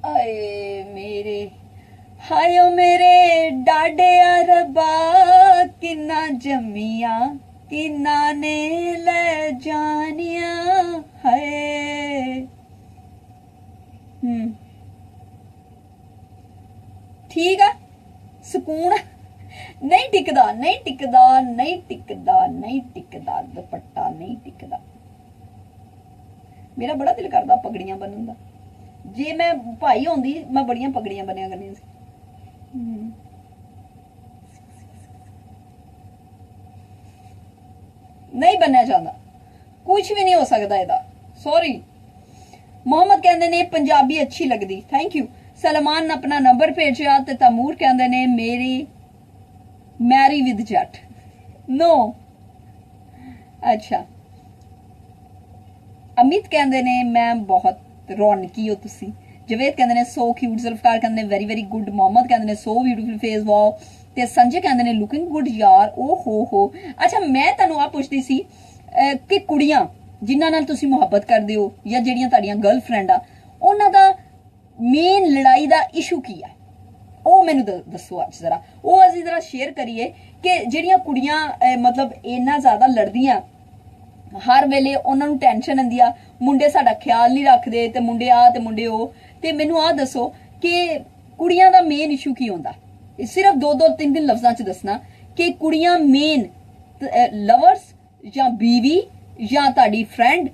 आए मेरे हाय ओ मेरे डाडे अरबा, किन्ना जम्मिया किन्ना ने ले जानिया। हाय ठीक है, सुकून नहीं टिकदा, नहीं टिकदा, नहीं टिकदा, नहीं टिकदा, दुपट्टा नहीं टिकदा। मेरा बड़ा दिल करदा पगड़ियां बनन दा। जे मैं भाई होंदी मैं बड़ियां पगड़ियां बनिया करनी सी। नहीं बनना चाहता, कुछ भी नहीं हो सकता इहदा, सॉरी। मोहम्मद कहते ने पंजाबी अच्छी लगती। Thank you. सलमान ने अपना नंबर भेजा। ते तैमूर कहते ने मेरी मैरी विद जट। नो, अच्छा। अमित कहते ने मैं बहुत रौनकी हो तुसी। जवेद कहते ने सो क्यूट। जुल्फकार कहते ने वेरी वेरी गुड। मोहम्मद कहते ने सो ब्यूटीफुल फेस, वाओ। ते संजय कहते ने लुकिंग गुड यार, ओ हो। अच्छा, मैं तुहानू आ पुछदी सी कि कुड़ियां जिन्हां नाल तुसी मुहब्बत करदे हो या ਜਿਹੜੀਆਂ ਤੁਹਾਡੀਆਂ गर्लफ्रेंड आ, ਉਹਨਾਂ ਦਾ मेन लड़ाई ਦਾ इशू की है, ਉਹ ਮੈਨੂੰ ਦੱਸੋ ਅੱਜ ਜ਼ਰਾ। ਉਹ ਅਸੀਂ ਜ਼ਰਾ ਸ਼ੇਅਰ ਕਰੀਏ ਕਿ ਜਿਹੜੀਆਂ ਕੁੜੀਆਂ मतलब ਇੰਨਾ ਜ਼ਿਆਦਾ ਲੜਦੀਆਂ, ਹਰ ਵੇਲੇ ਉਹਨਾਂ ਨੂੰ ਟੈਨਸ਼ਨ ਹੁੰਦੀ ਆ ਮੁੰਡੇ ਸਾਡਾ ਖਿਆਲ ਨਹੀਂ ਰੱਖਦੇ ਤੇ ਮੁੰਡੇ ਆ ਤੇ ਮੁੰਡੇ ਉਹ। ਤੇ ਮੈਨੂੰ ਆ ਦੱਸੋ ਕਿ ਕੁੜੀਆਂ ਦਾ ਮੇਨ ਇਸ਼ੂ ਕੀ ਹੁੰਦਾ? ਸਿਰਫ 2-3 ਲਫ਼ਜ਼ਾਂ ਚ ਦੱਸਣਾ ਕਿ ਕੁੜੀਆਂ ਮੇਨ ਲਵਰਸ ਜਾਂ ਬੀਵੀ ਜਾਂ ਤੁਹਾਡੀ फ्रेंड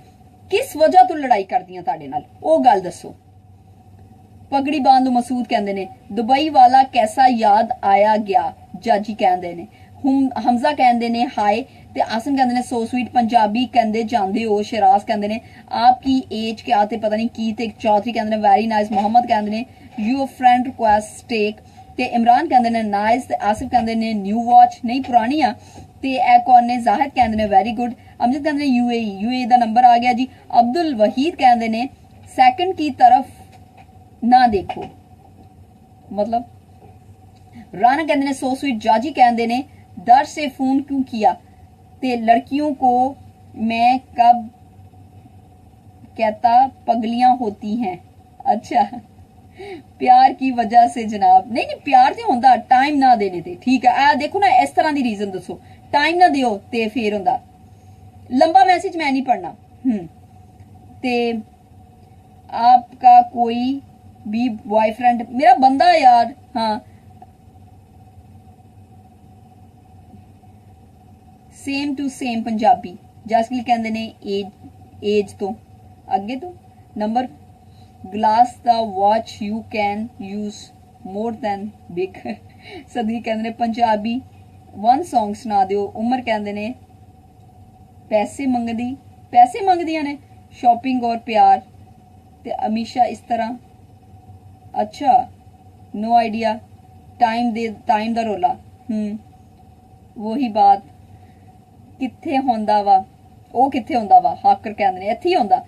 किस वजह तो लड़ाई करदियां ਤੁਹਾਡੇ ਨਾਲ, ਉਹ ਗੱਲ ਦੱਸੋ। पगड़ी बांधो मसूद कहते ने दुबई वाला कैसा याद आया गया जाजी कहते ने ਹਮਜ਼ਾ ਕਹਿੰਦੇ ਨੇ ਹਾਈ ਤੇ ਆਸਮ ਕਹਿੰਦੇ ਨੇ ਸੋ ਸਵੀਟ ਪੰਜਾਬੀ ਕਹਿੰਦੇ ਜਾਂਦੇ ਹੋ ਸ਼ਰਾਜ਼ ਕਹਿੰਦੇ ਨੇ ਆਪਕੀ ਏਜ ਕਿਆ ਤੇ ਪਤਾ ਨਹੀਂ ਕੀ ਤੇ ਚੌਧਰੀ ਕਹਿੰਦੇ ਨੇ ਵੈਰੀ ਨਾਈਸ ਮੁਹੰਮਦ ਕਹਿੰਦੇ ਨੇ ਯੂਰ ਫਰੈਂਡ ਰਿਕੁਐਸਟ ਟੇਕ ਤੇ ਇਮਰਾਨ ਕਹਿੰਦੇ ਨੇ ਨਾਈਸ ਤੇ ਆਸਿਫ ਕਹਿੰਦੇ ਨੇ ਨਿਊ ਵਾਚ ਨਹੀਂ ਪੁਰਾਣੀ ਆ ਤੇ ਇਹ ਕੌਣ ਨੇ ਜ਼ਾਹਿਦ ਕਹਿੰਦੇ ਨੇ ਵੈਰੀ ਗੁੱਡ ਅਮਜਦ ਕਹਿੰਦੇ ਨੇ यूएई ਦਾ ਨੰਬਰ ਆ ਗਿਆ ਜੀ ਅਬਦੁਲ ਵਹੀਦ ਕਹਿੰਦੇ ਨੇ सेकंड की तरफ ना देखो मतलब राना कहते ने सो स्वीट जाजी कहते ने दर से फोन क्यों किया ते लड़कियों को मैं कब कहता पगलियां होती हैं अच्छा प्यार की वजह से जनाब नहीं नहीं प्यार ते होंदा टाइम ना देने ते ठीक है आ देखो ना इस तरह दी रीजन दसो टाइम ना दियो ते फिर होंदा लंबा मैसेज मैं नहीं पढ़ना ते आपका कोई भी बॉयफ्रेंड मेरा बंदा यार हाँ सेम टू सेम पंजाबी जसकिल कहते ने एज तो अगे तो number glass the watch you can use more than big सदी कहते ने पंजाबी वन सॉन्ग सुना दियो उमर कहते ने पैसे मंगदियां ने शॉपिंग और प्यार ते अमीशा इस तरह अच्छा नो आइडिया टाइम दा रोला वही बात किथे होंदा वा ओ किथे होंदा वा हाकर कहंदे ने इत्थे ही होंदा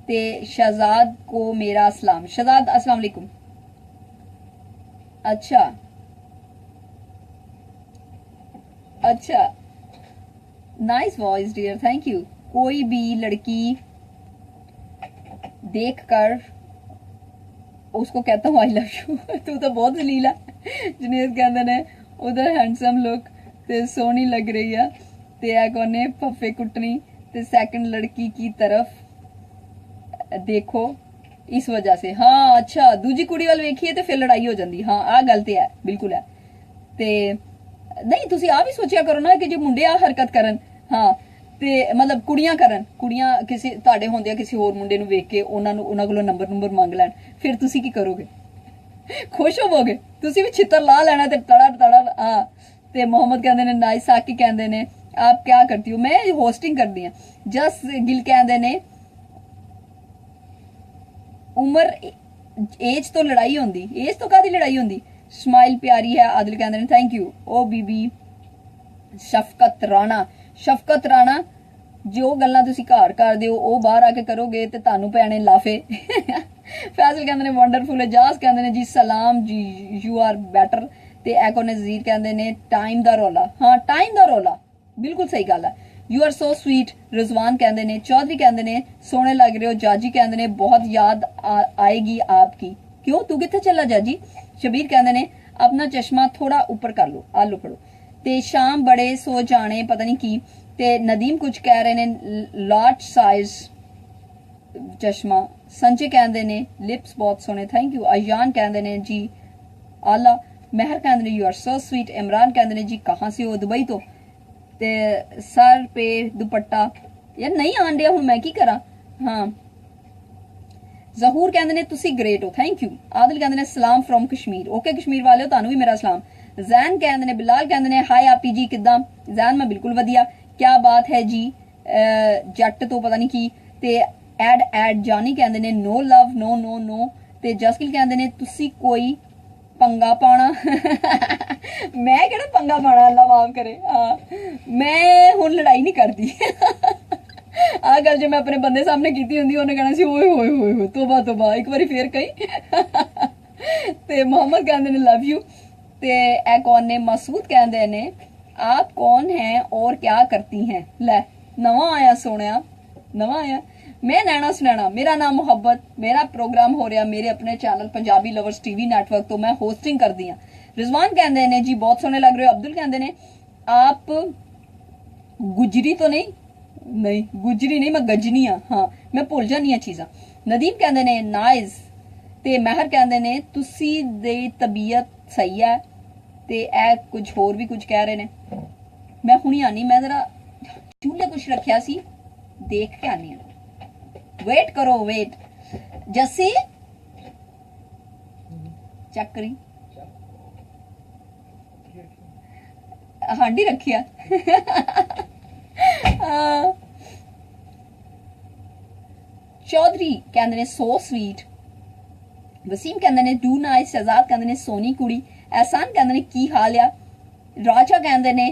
ते शहजाद को मेरा सलाम शहजाद अस्सलाम वालेकुम अच्छा nice voice dear thank you कोई भी लड़की देख कर उसको कहता हूँ आई लव यू तू तो बहुत जलील है जनेश कहते ने उधर हैंडसम लुक ते सोहनी लग रही है ते कोने फफे कुटनी ते सेकंड लड़की की तरफ देखो इस वजह से हाँ अच्छा दूजी कुड़ी वाल वेखिए ते फिर लड़ाई हो जाती हाँ आ गल ते है बिल्कुल है ते नहीं तुसी आ भी सोचिया करो ना कि जो मुंडे आ हरकत करन हाँ ਤੇ ਮਤਲਬ ਕੁੜੀਆਂ ਕਿਸੇ ਤੁਹਾਡੇ ਹੁੰਦੇ ਆ ਕਿਸੇ ਹੋਰ ਮੁੰਡੇ ਨੂੰ ਵੇਖ ਕੇ ਉਹਨਾਂ ਕੋਲੋਂ ਨੰਬਰ ਮੰਗ ਲੈਣ ਫਿਰ ਤੁਸੀਂ ਕੀ ਕਰੋਗੇ ਖੁਸ਼ ਹੋਵੋਗੇ ਤੁਸੀਂ ਵੀ ਛਿੱਤਰ ਲਾ ਲੈਣਾ ਤੇ ਤੜਾ ਹਾਂ ਤੇ ਮੁਹੰਮਦ ਕਹਿੰਦੇ ਨੇ ਨਾਈਸ ਸਾਕੀ ਕਹਿੰਦੇ ਨੇ ਆਪ ਕੀ ਕਰਤੀ ਹੋ ਮੈਂ ਹੋਸਟਿੰਗ ਕਰਦੀ ਆ ਜਸ ਗਿਲ ਕਹਿੰਦੇ ਨੇ ਉਮਰ ਏਜ ਤੋਂ ਲੜਾਈ ਹੁੰਦੀ ਏਜ ਤੋਂ ਕਾਦੀ ਲੜਾਈ ਹੁੰਦੀ ਸਮਾਈਲ ਪਿਆਰੀ ਹੈ ਆਦਿਲ ਕਹਿੰਦੇ ਨੇ ਥੈਂਕ ਯੂ ਉਹ ਬੀਬੀ ਸ਼ਫਕਤ ਰਾਣਾ ਜੋ ਗੱਲਾਂ ਤੁਸੀਂ ਘਰ ਕਰਦੇ ਹੋ ਉਹ ਬਾਹਰ ਆ ਕੇ ਕਰੋਗੇ ਤੇ ਤੁਹਾਨੂੰ ਪੈਣੇ ਲਾਫੇ ਫੈਜ਼ਲ ਕਹਿੰਦੇ ਨੇ ਵੰਡਰਫੁਲ ਇਜਾਜ਼ ਕਹਿੰਦੇ ਨੇ ਜੀ ਸਲਾਮ ਜੀ ਯੂ ਆਰ ਬੈਟਰ ਤੇ ਐਕੋ ਨਜ਼ੀਰ ਕਹਿੰਦੇ ਨੇ ਟਾਈਮ ਦਾ ਰੋਲਾ ਹਾਂ ਟਾਈਮ ਦਾ ਰੋਲਾ ਬਿਲਕੁਲ ਸਹੀ ਗੱਲ ਹੈ ਯੂ ਆਰ ਸੋ ਸਵੀਟ ਰਿਜ਼ਵਾਨ ਕਹਿੰਦੇ ਨੇ ਚੌਧਰੀ ਕਹਿੰਦੇ ਨੇ ਸੋਹਣੇ ਲੱਗ ਰਹੇ ਹੋ ਜਾਜੀ ਕਹਿੰਦੇ ਨੇ ਬਹੁਤ ਯਾਦ ਆਏਗੀ ਆਪਕੀ ਕਿਉਂ ਤੂੰ ਕਿੱਥੇ ਚੱਲਾ ਜਾਜੀ ਸ਼ਬੀਰ ਕਹਿੰਦੇ ਨੇ ਆਪਣਾ ਚਸ਼ਮਾ ਥੋੜਾ ਉੱਪਰ ਕਰ ਲਓ ਆ ਲਓ ਫੜੋ ਤੇ ਸ਼ਾਮ ਬੜੇ ਸੋ ਜਾਣੇ ਪਤਾ ਨਹੀਂ ਕੀ ਤੇ ਨਦੀਮ ਕੁਝ ਕਹਿ ਰਹੇ ਨੇ ਲਾਰਜ ਸਾਈਜ਼ ਚਸ਼ਮਾ ਸੰਜੇ ਕਹਿੰਦੇ ਨੇ ਲਿਪਸ ਬਹੁਤ ਸੋਹਣੇ ਥੈਂਕ ਯੂ ਅਯਾਨ ਕਹਿੰਦੇ ਨੇ ਜੀ ਆਲਾ ਮਹਿਰ ਕਹਿੰਦੇ ਨੇ you are so sweet Imran ਕਹਿੰਦੇ ਨੇ ਜੀ ਕਹਾਂ ਸੇ ਹੋ ਦੁਬਈ ਤੋਂ ਤੇ ਸਰ पे दुपट्टा यार नहीं आन दिया ਹੁਣ ਮੈਂ ਕੀ ਕਰਾਂ ਹਾਂ ਜ਼ਹੂਰ ਕਹਿੰਦੇ ਨੇ ਤੁਸੀਂ ਗ੍ਰੇਟ ਹੋ ਥੈਂਕ ਯੂ ਆਦਿਲ ਕਹਿੰਦੇ ਨੇ ਸਲਾਮ ਫਰੋਮ ਕਸ਼ਮੀਰ ਓਕੇ ਕਸ਼ਮੀਰ ਵਾਲਿਓ ਤੁਹਾਨੂੰ ਵੀ ਮੇਰਾ ਸਲਾਮ ਜ਼ੈਨ ਕਹਿੰਦੇ ਨੇ ਬਿਲਾਲ ਕਹਿੰਦੇ ਨੇ ਹਾਈ ਆਪੀ ਜੀ ਕਿਦਾਂ ਜ਼ੈਨ ਮੈਂ ਬਿਲਕੁਲ ਵਧੀਆ ਕੀ ਬਾਤ ਹੈ ਜੀ ਜੱਟ ਤੋਂ ਪਤਾ ਨਹੀਂ ਕੀ ਤੇ ਐਡ ਜਾਨੀ ਕਹਿੰਦੇ ਨੇ ਨੋ ਲਵ ਨੋ ਨੋ ਨੋ ਤੇ ਜਸਕਿਲ ਕਹਿੰਦੇ ਨੇ ਤੁਸੀਂ ਕੋਈ पंगा पाना मैं कहना पंगा पाना अल्लाह माफ करे हाँ मैं हुण लड़ाई नहीं करती आ गल जो मैं अपने बंदे सामने कीती हुंदी उन्हें कहना सी ओए होए होए होए तोबा तोबा एक बारी फिर कही ते मोहम्मद कहंदे ने लव यू ते ए कौन ने मसूद कहंदे ने आप कौन हैं और क्या करती हैं ले नवा आया सोनिया नवा आया मैं नैना सुनैना मेरा नाम मुहब्बत मेरा प्रोग्राम हो रहा मेरे अपने channel Punjabi lovers TV network तो मैं होस्टिंग कर दी रिजवान कहते हैं जी बहुत सोहने लग रहे हो अब्दुल कहते हैं आप गुजरी तो नहीं गुजरी नहीं मैं गजनी हाँ हाँ मैं भुल जानी चीज़ा नदीम कहते हैं नाइस ते महर कहते हैं तुसी दी तबीयत सही है ते ए कुछ होर भी कुछ कह रहे ने मैं हुणी आनी मैं जरा चूल्हे कुछ रखिया सी देख के आनी वेट करो वेट जस्सी चेक करी ਹਾਂਡੀ ਰੱਖਿਆ चौधरी कहते ने सो स्वीट वसीम कहते ने डू नाइस शहजाद कहते ने सोनी कुड़ी एहसान कहते ने की हाल आ राजा कहते ने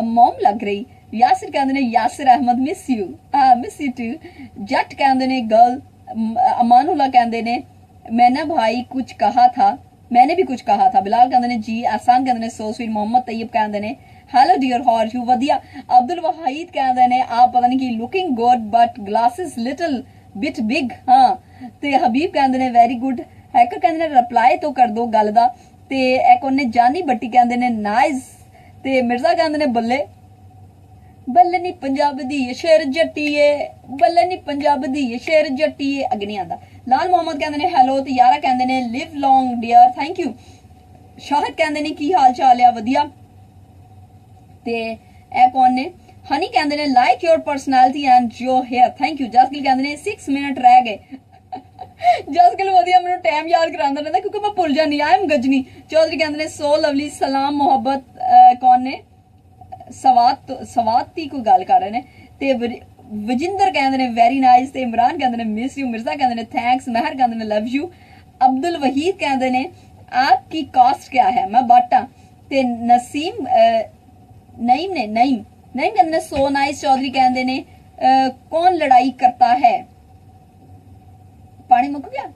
मोम लग रही यासिर कहते ने Yasir Ahmed miss you too Jatt कहते ने गर्ल अमानुल्ला कहते ने मैंने भाई कुछ कहा था मैंने भी कुछ कहा था बिलाल कहते ने जी एहसान कहते ने सो स्वीट मोहम्मद तैयब कहते ने hello dear how are you वधिया अब्दुल वहीद कहते ने आप पता नहीं की looking good but glasses little bit big हाँ ते हबीब कहते ने वेरी गुड हैकर कहते ने रिप्लाई तो कर दो गल दा ते एक उन्ने जानी बट्टी कहते ने नाइस ते मिर्जा कहते ने बल्ले बल्ले नी पंजाब दी शेर जट्टीए बल्ले नी पंजाब दी शेर जट्टीए अगे नहीं आंदा लाल मोहम्मद कहते ने हेलो ते यारा कहते ने live long dear thank you Shahid कहते ने की हाल चाल है वधिया ते ए कौन ने हनी कहते ने like your personality and your hair thank you Jasgill कहते ने 6 मिनट रह गए जसगिल वधिया मैनू टाइम याद करांदा रहंदा क्योंकि मैं भुल जानी आई एम गजनी चौधरी कहते ने सो लवली सलाम मोहब्बत कौन ने सवाती कोई गल कर रहे ने ते विजिंदर कहते ने वेरी नाइस ते इमरान कहते ने मिस यू मिर्जा कहते ने थैंक्स महर कहते ने लव यू अब्दुल वहीद कहते ने आपकी कास्ट क्या है मैं बाटा ते नसीम नईम कहते ने सो नाइस चौधरी कहते ने कौन लड़ाई करता है पानी मुक गया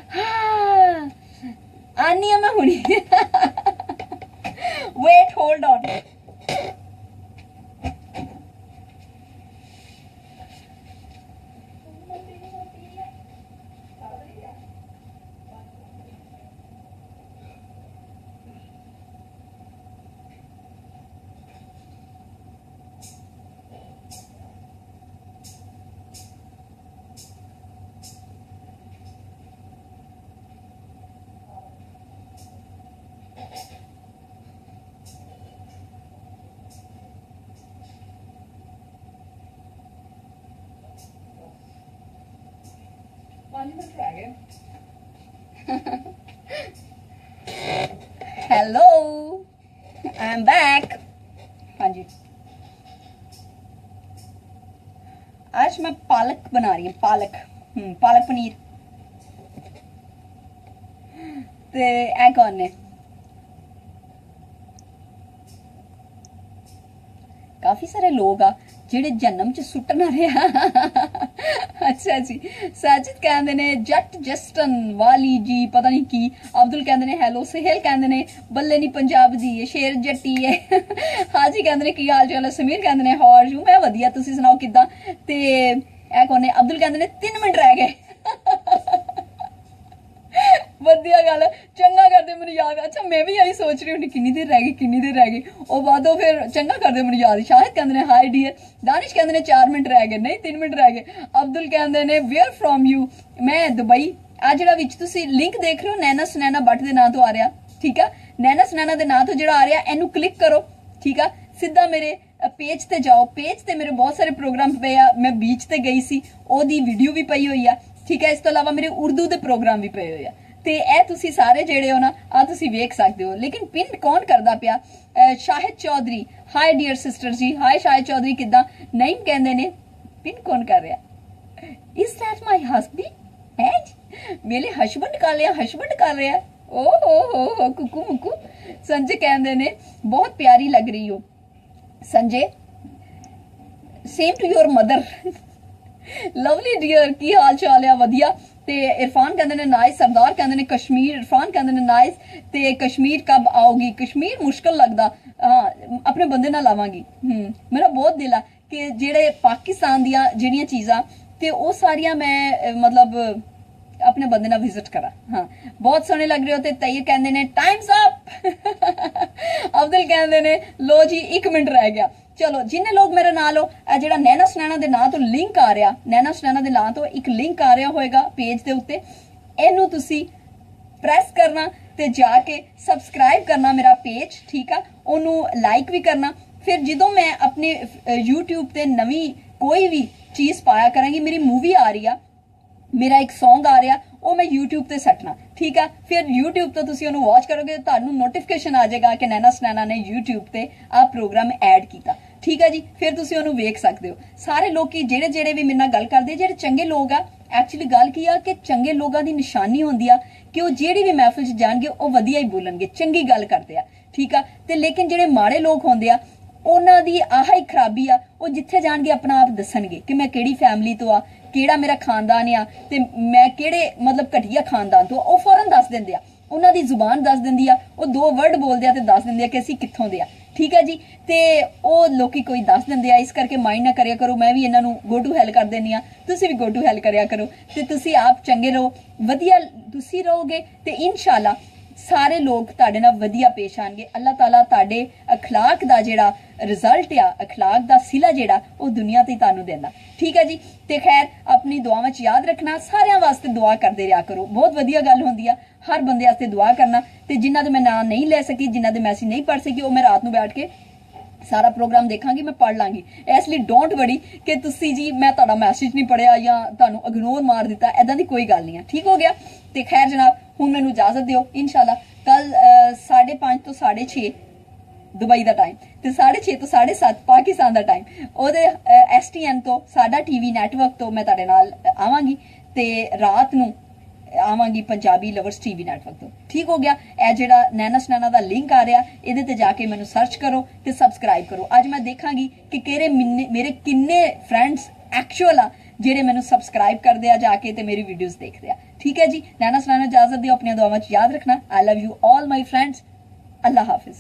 हाँ आनी मैं हुनी wait hold on hello I am back हाँ जी आज मैं पालक बना रही हूँ पालक पनीर ते ए कौन ने काफी सारे लोग आ जेड़े जन्म च सुट्टना रहा अच्छा जी साजिद कहते ने जट जस्टन वाली जी पता नहीं की अब्दुल कहते ने हेलो सोहेल कहते ने बल्ले नी पंजाब दी शेर जट्टी है हाजी कहते ने की हाल चाल है समीर कहते ने हाउ आर यू मैं वधिया तुसी सुनाओ किदां ते ए कौन ने अब्दुल कहते ने 3 मिनट रह गए वधिया गल चंगा करदे मैनू याद अच्छा मैं भी यही सोच रही हूँ किन्नी देर रह गई और बादो फिर चंगा करदे मैनू याद शाहिद कहते ने हाय डियर दानिश कहते ने 4 मिनट रह गए नहीं 3 मिनट रह गए अब्दुल कहते ने वेयर फ्रॉम यू मैं दुबई आ जिहड़ा विच तुसी लिंक देख रहे हो नैना सुनैना बट दे नां तो आ रहा ठीक है नैना सुनैना दे नां तो जिहड़ा आ रहा इनू क्लिक करो ठीक है सीधा मेरे पेज ते जाओ पेज ते मेरे बहुत सारे प्रोग्राम पे आ मैं बीच ते गई सी ओदी वीडियो भी पई हुई है ठीक है इस तो अलावा मेरे उर्दू दे प्रोग्राम भी पे हुए आ ते ए तुसी सारे जेड़े हो ना आ तुसी वेख सकते हो लेकिन पिन कौन करदा पिया Shahid Chaudhry hi dear sister जी हाय शाहिद चौधरी किदां नहीं कहंदे ने पिन कौन कर रहा इज दैट माय हस्बैंड है मेरे हस्बैंड कर रहा ओ हो कुकू मुकू संजय कहंदे ने बहुत प्यारी लग रही हो Sanjay same to your mother lovely dear की हाल चाल है वधिया ते इरफान कहते ने नाइस सरदार कहते ने कश्मीर इरफान कहते ने नाइस ते कश्मीर कब आओगी कश्मीर मुश्किल लगदा हाँ अपने बंदे ना लावांगी मेरा बहुत दिल है कि जेड़े पाकिस्तान दियां जेड़ियां चीज़ां ते ओ सारियां मैं मतलब अपने बंदे ना विजिट करा हाँ बहुत सोहने लग रहे हो ते तैयब कहते ने टाइम्स अप अब्दुल कहते ने लो जी 1 मिनट रह गया चलो जिन्ने लोग मेरे नाल हो जेड़ा नैना सुनैना दे नां तो लिंक आ रहा नैना सुनैना दे नां तो एक लिंक आ रहा होएगा पेज दे उत्ते इनू तुसी प्रेस करना ते जाके सब्सक्राइब करना मेरा पेज ठीक है ओनू लाइक भी करना फिर जदों मैं अपने यूट्यूब ते नवी कोई भी चीज़ पाया करांगी मेरी मूवी आ रही है मेरा एक सॉन्ग आ रहा वो मैं यूट्यूब ते सट्टना ਠੀਕ ਆ। ਫਿਰ YouTube ਤੋਂ ਤੁਸੀਂ ਉਹਨੂੰ ਵਾਚ ਕਰੋਗੇ, ਤੁਹਾਨੂੰ ਨੋਟੀਫਿਕੇਸ਼ਨ ਆ ਜਾਏਗਾ ਕਿ ਨੈਣਾ ਸੁਨੈਣਾ ਨੇ YouTube ਤੇ ਆ ਪ੍ਰੋਗਰਾਮ ਐਡ ਕੀਤਾ, ਠੀਕ ਆ ਜੀ। ਫਿਰ ਤੁਸੀਂ ਉਹਨੂੰ ਵੇਖ ਸਕਦੇ ਹੋ। ਸਾਰੇ ਲੋਕੀ ਜਿਹੜੇ ਵੀ ਮੇਰੇ ਨਾਲ ਗੱਲ ਕਰਦੇ, ਜਿਹੜੇ ਚੰਗੇ ਲੋਕ ਆ, ਐਕਚੁਅਲੀ ਗੱਲ ਕੀ ਆ ਕਿ ਚੰਗੇ ਲੋਕਾਂ ਦੀ ਨਿਸ਼ਾਨੀ ਹੁੰਦੀ ਆ ਕਿ ਉਹ ਜਿਹੜੀ ਵੀ ਮਹਿਫਿਲ 'ਚ ਜਾਣਗੇ ਉਹ ਵਧੀਆ ਹੀ ਬੋਲਣਗੇ, ਚੰਗੀ ਗੱਲ ਕਰਦੇ ਆ, ਠੀਕ ਆ। ਤੇ ਲੇਕਿਨ ਜਿਹੜੇ ਮਾੜੇ ਲੋਕ ਹੁੰਦੇ ਆ, ਉਹਨਾਂ ਦੀ ਆਹ ਹੀ ਖਰਾਬੀ ਆ, ਉਹ ਜਿੱਥੇ ਜਾਣਗੇ ਆਪਣਾ ਆਪ ਦੱਸਣਗੇ ਕਿ ਮੈਂ ਕਿਹੜੀ ਫੈਮਿਲੀ ਤੋਂ ਆ, ਕਿਹੜਾ ਮੇਰਾ ਖਾਨਦਾਨ ਆ, ਤੇ ਮੈਂ ਕਿਹੜੇ ਮਤਲਬ ਘਟੀਆ ਖਾਨਦਾਨ ਤੋਂ, ਉਹ ਫੌਰਨ ਦੱਸ ਦਿੰਦੇ ਆ। ਉਹਨਾਂ ਦੀ ਜ਼ੁਬਾਨ ਦੱਸ ਦਿੰਦੀ ਆ, ਉਹ 2 ਵਰਡ ਬੋਲਦੇ ਆ ਤੇ ਦੱਸ ਦਿੰਦੇ ਆ ਕਿ ਅਸੀਂ ਕਿੱਥੋਂ ਦੇ ਆ, ਠੀਕ ਹੈ ਜੀ। ਤੇ ਉਹ ਲੋਕੀ ਕੋਈ ਦੱਸ ਦਿੰਦੇ ਆ, ਇਸ ਕਰਕੇ ਮਾਈਂਡ ਨਾ ਕਰਿਆ ਕਰੋ। ਮੈਂ ਵੀ ਇਹਨਾਂ ਨੂੰ ਗੋ ਟੂ ਹੈਲ ਕਰ ਦਿੰਦੀ ਆ, ਤੁਸੀਂ ਵੀ ਗੋ ਟੂ ਹੈਲ ਕਰਿਆ ਕਰੋ। ਤੇ ਤੁਸੀਂ ਆਪ ਚੰਗੇ ਰਹੋ, ਵਧੀਆ ਤੁਸੀਂ ਰਹੋਗੇ ਤੇ ਇਨਸ਼ਾਅੱਲਾ ਸਾਰੇ ਲੋਕ ਤੁਹਾਡੇ ਨਾਲ ਵਧੀਆ ਪੇਸ਼ ਆਣਗੇ। ਅੱਲਾਹ ਤਾਲਾ ਤੁਹਾਡੇ ਅਖਲਾਕ ਦਾ ਜਿਹੜਾ ਰਿਜ਼ਲਟ ਆ, ਅਖਲਾਕ ਦਾ ਸਿਲਾ ਜਿਹੜਾ ਉਹ ਦੁਨੀਆ ਤੇ ਤੁਹਾਨੂੰ ਦਿੰਦਾ, ਠੀਕ ਹੈ ਜੀ। ਤੇ ਖੈਰ ਆਪਣੀ ਦੁਆਵਾਂ 'ਚ ਯਾਦ ਰੱਖਣਾ, ਸਾਰਿਆਂ ਵਾਸਤੇ ਦੁਆ ਕਰਦੇ ਰਿਹਾ ਕਰੋ, ਬਹੁਤ ਵਧੀਆ ਗੱਲ ਹੁੰਦੀ ਆ ਹਰ ਬੰਦੇ ਵਾਸਤੇ ਦੁਆ ਕਰਨਾ। ਤੇ ਜਿਨ੍ਹਾਂ ਦੇ ਮੈਂ ਨਾਂ ਨਹੀਂ ਲੈ ਸਕੀ, ਜਿਨ੍ਹਾਂ ਦੇ ਮੈਸੇਜ ਨਹੀਂ ਪੜ੍ਹ ਸਕੀ, ਉਹ ਮੈਂ ਰਾਤ ਨੂੰ ਬੈਠ ਕੇ ਸਾਰਾ ਪ੍ਰੋਗਰਾਮ ਦੇਖਾਂਗੀ, ਮੈਂ ਪੜ੍ਹ ਲਾਂਗੀ। ਇਸ ਲਈ ਡੋਂਟ ਵਰੀ ਕਿ ਤੁਸੀਂ ਜੀ ਮੈਂ ਤੁਹਾਡਾ ਮੈਸੇਜ ਨਹੀਂ ਪੜ੍ਹਿਆ ਜਾਂ ਤੁਹਾਨੂੰ ਇਗਨੋਰ ਮਾਰ ਦਿੱਤਾ, ਐਦਾਂ ਦੀ ਕੋਈ ਗੱਲ ਨਹੀਂ ਆ, ਠੀਕ ਹੋ ਗਿਆ। ਤੇ ਖੈਰ ਜਨਾਬ ਹੁਣ ਮੈਨੂੰ ਇਜਾਜ਼ਤ ਦਿਓ। ਇਨਸ਼ਾਅੱਲਾ ਕੱਲ 5:30 ਤੋਂ 6:30 ਦੁਬਈ ਦਾ ਟਾਈਮ ਤੇ 6:30 ਤੋਂ 7:30 ਪਾਕਿਸਤਾਨ ਦਾ ਟਾਈਮ, ਉਹਦੇ STN ਤੋਂ ਸਾਡਾ TV ਨੈਟਵਰਕ ਤੋਂ ਮੈਂ ਤੁਹਾਡੇ ਨਾਲ ਆਵਾਂਗੀ ਤੇ ਰਾਤ ਨੂੰ ਆਵਾਂਗੀ ਪੰਜਾਬੀ ਲਵਰਸ TV ਨੈਟਵਰਕ ਤੋਂ, ਠੀਕ ਹੋ ਗਿਆ। ਇਹ ਜਿਹੜਾ ਨੈਣਾ ਸੁਨੈਣਾ ਦਾ ਲਿੰਕ ਆ ਰਿਹਾ, ਇਹਦੇ ਤੇ ਜਾ ਕੇ ਮੈਨੂੰ ਸਰਚ ਕਰੋ ਤੇ ਸਬਸਕ੍ਰਾਈਬ ਕਰੋ। ਅੱਜ ਮੈਂ ਦੇਖਾਂਗੀ ਕਿ ਮੇਰੇ ਕਿੰਨੇ ਫਰੈਂਡਸ ਐਕਚੁਅਲ ਆ ਜਿਹੜੇ ਮੈਨੂੰ ਸਬਸਕ੍ਰਾਈਬ ਕਰਦੇ ਆ ਜਾ ਕੇ ਤੇ ਮੇਰੀ ਵੀਡੀਓਜ਼ ਦੇਖਦੇ ਆ, ਠੀਕ ਹੈ ਜੀ। ਨੈਣਾ ਸੁਨੈਣਾ ਇਜਾਜ਼ਤ ਦਿਓ, ਆਪਣੀਆਂ ਦੁਆਵਾਂ 'ਚ ਯਾਦ ਰੱਖਣਾ। I love you all my friends। Allah Hafiz.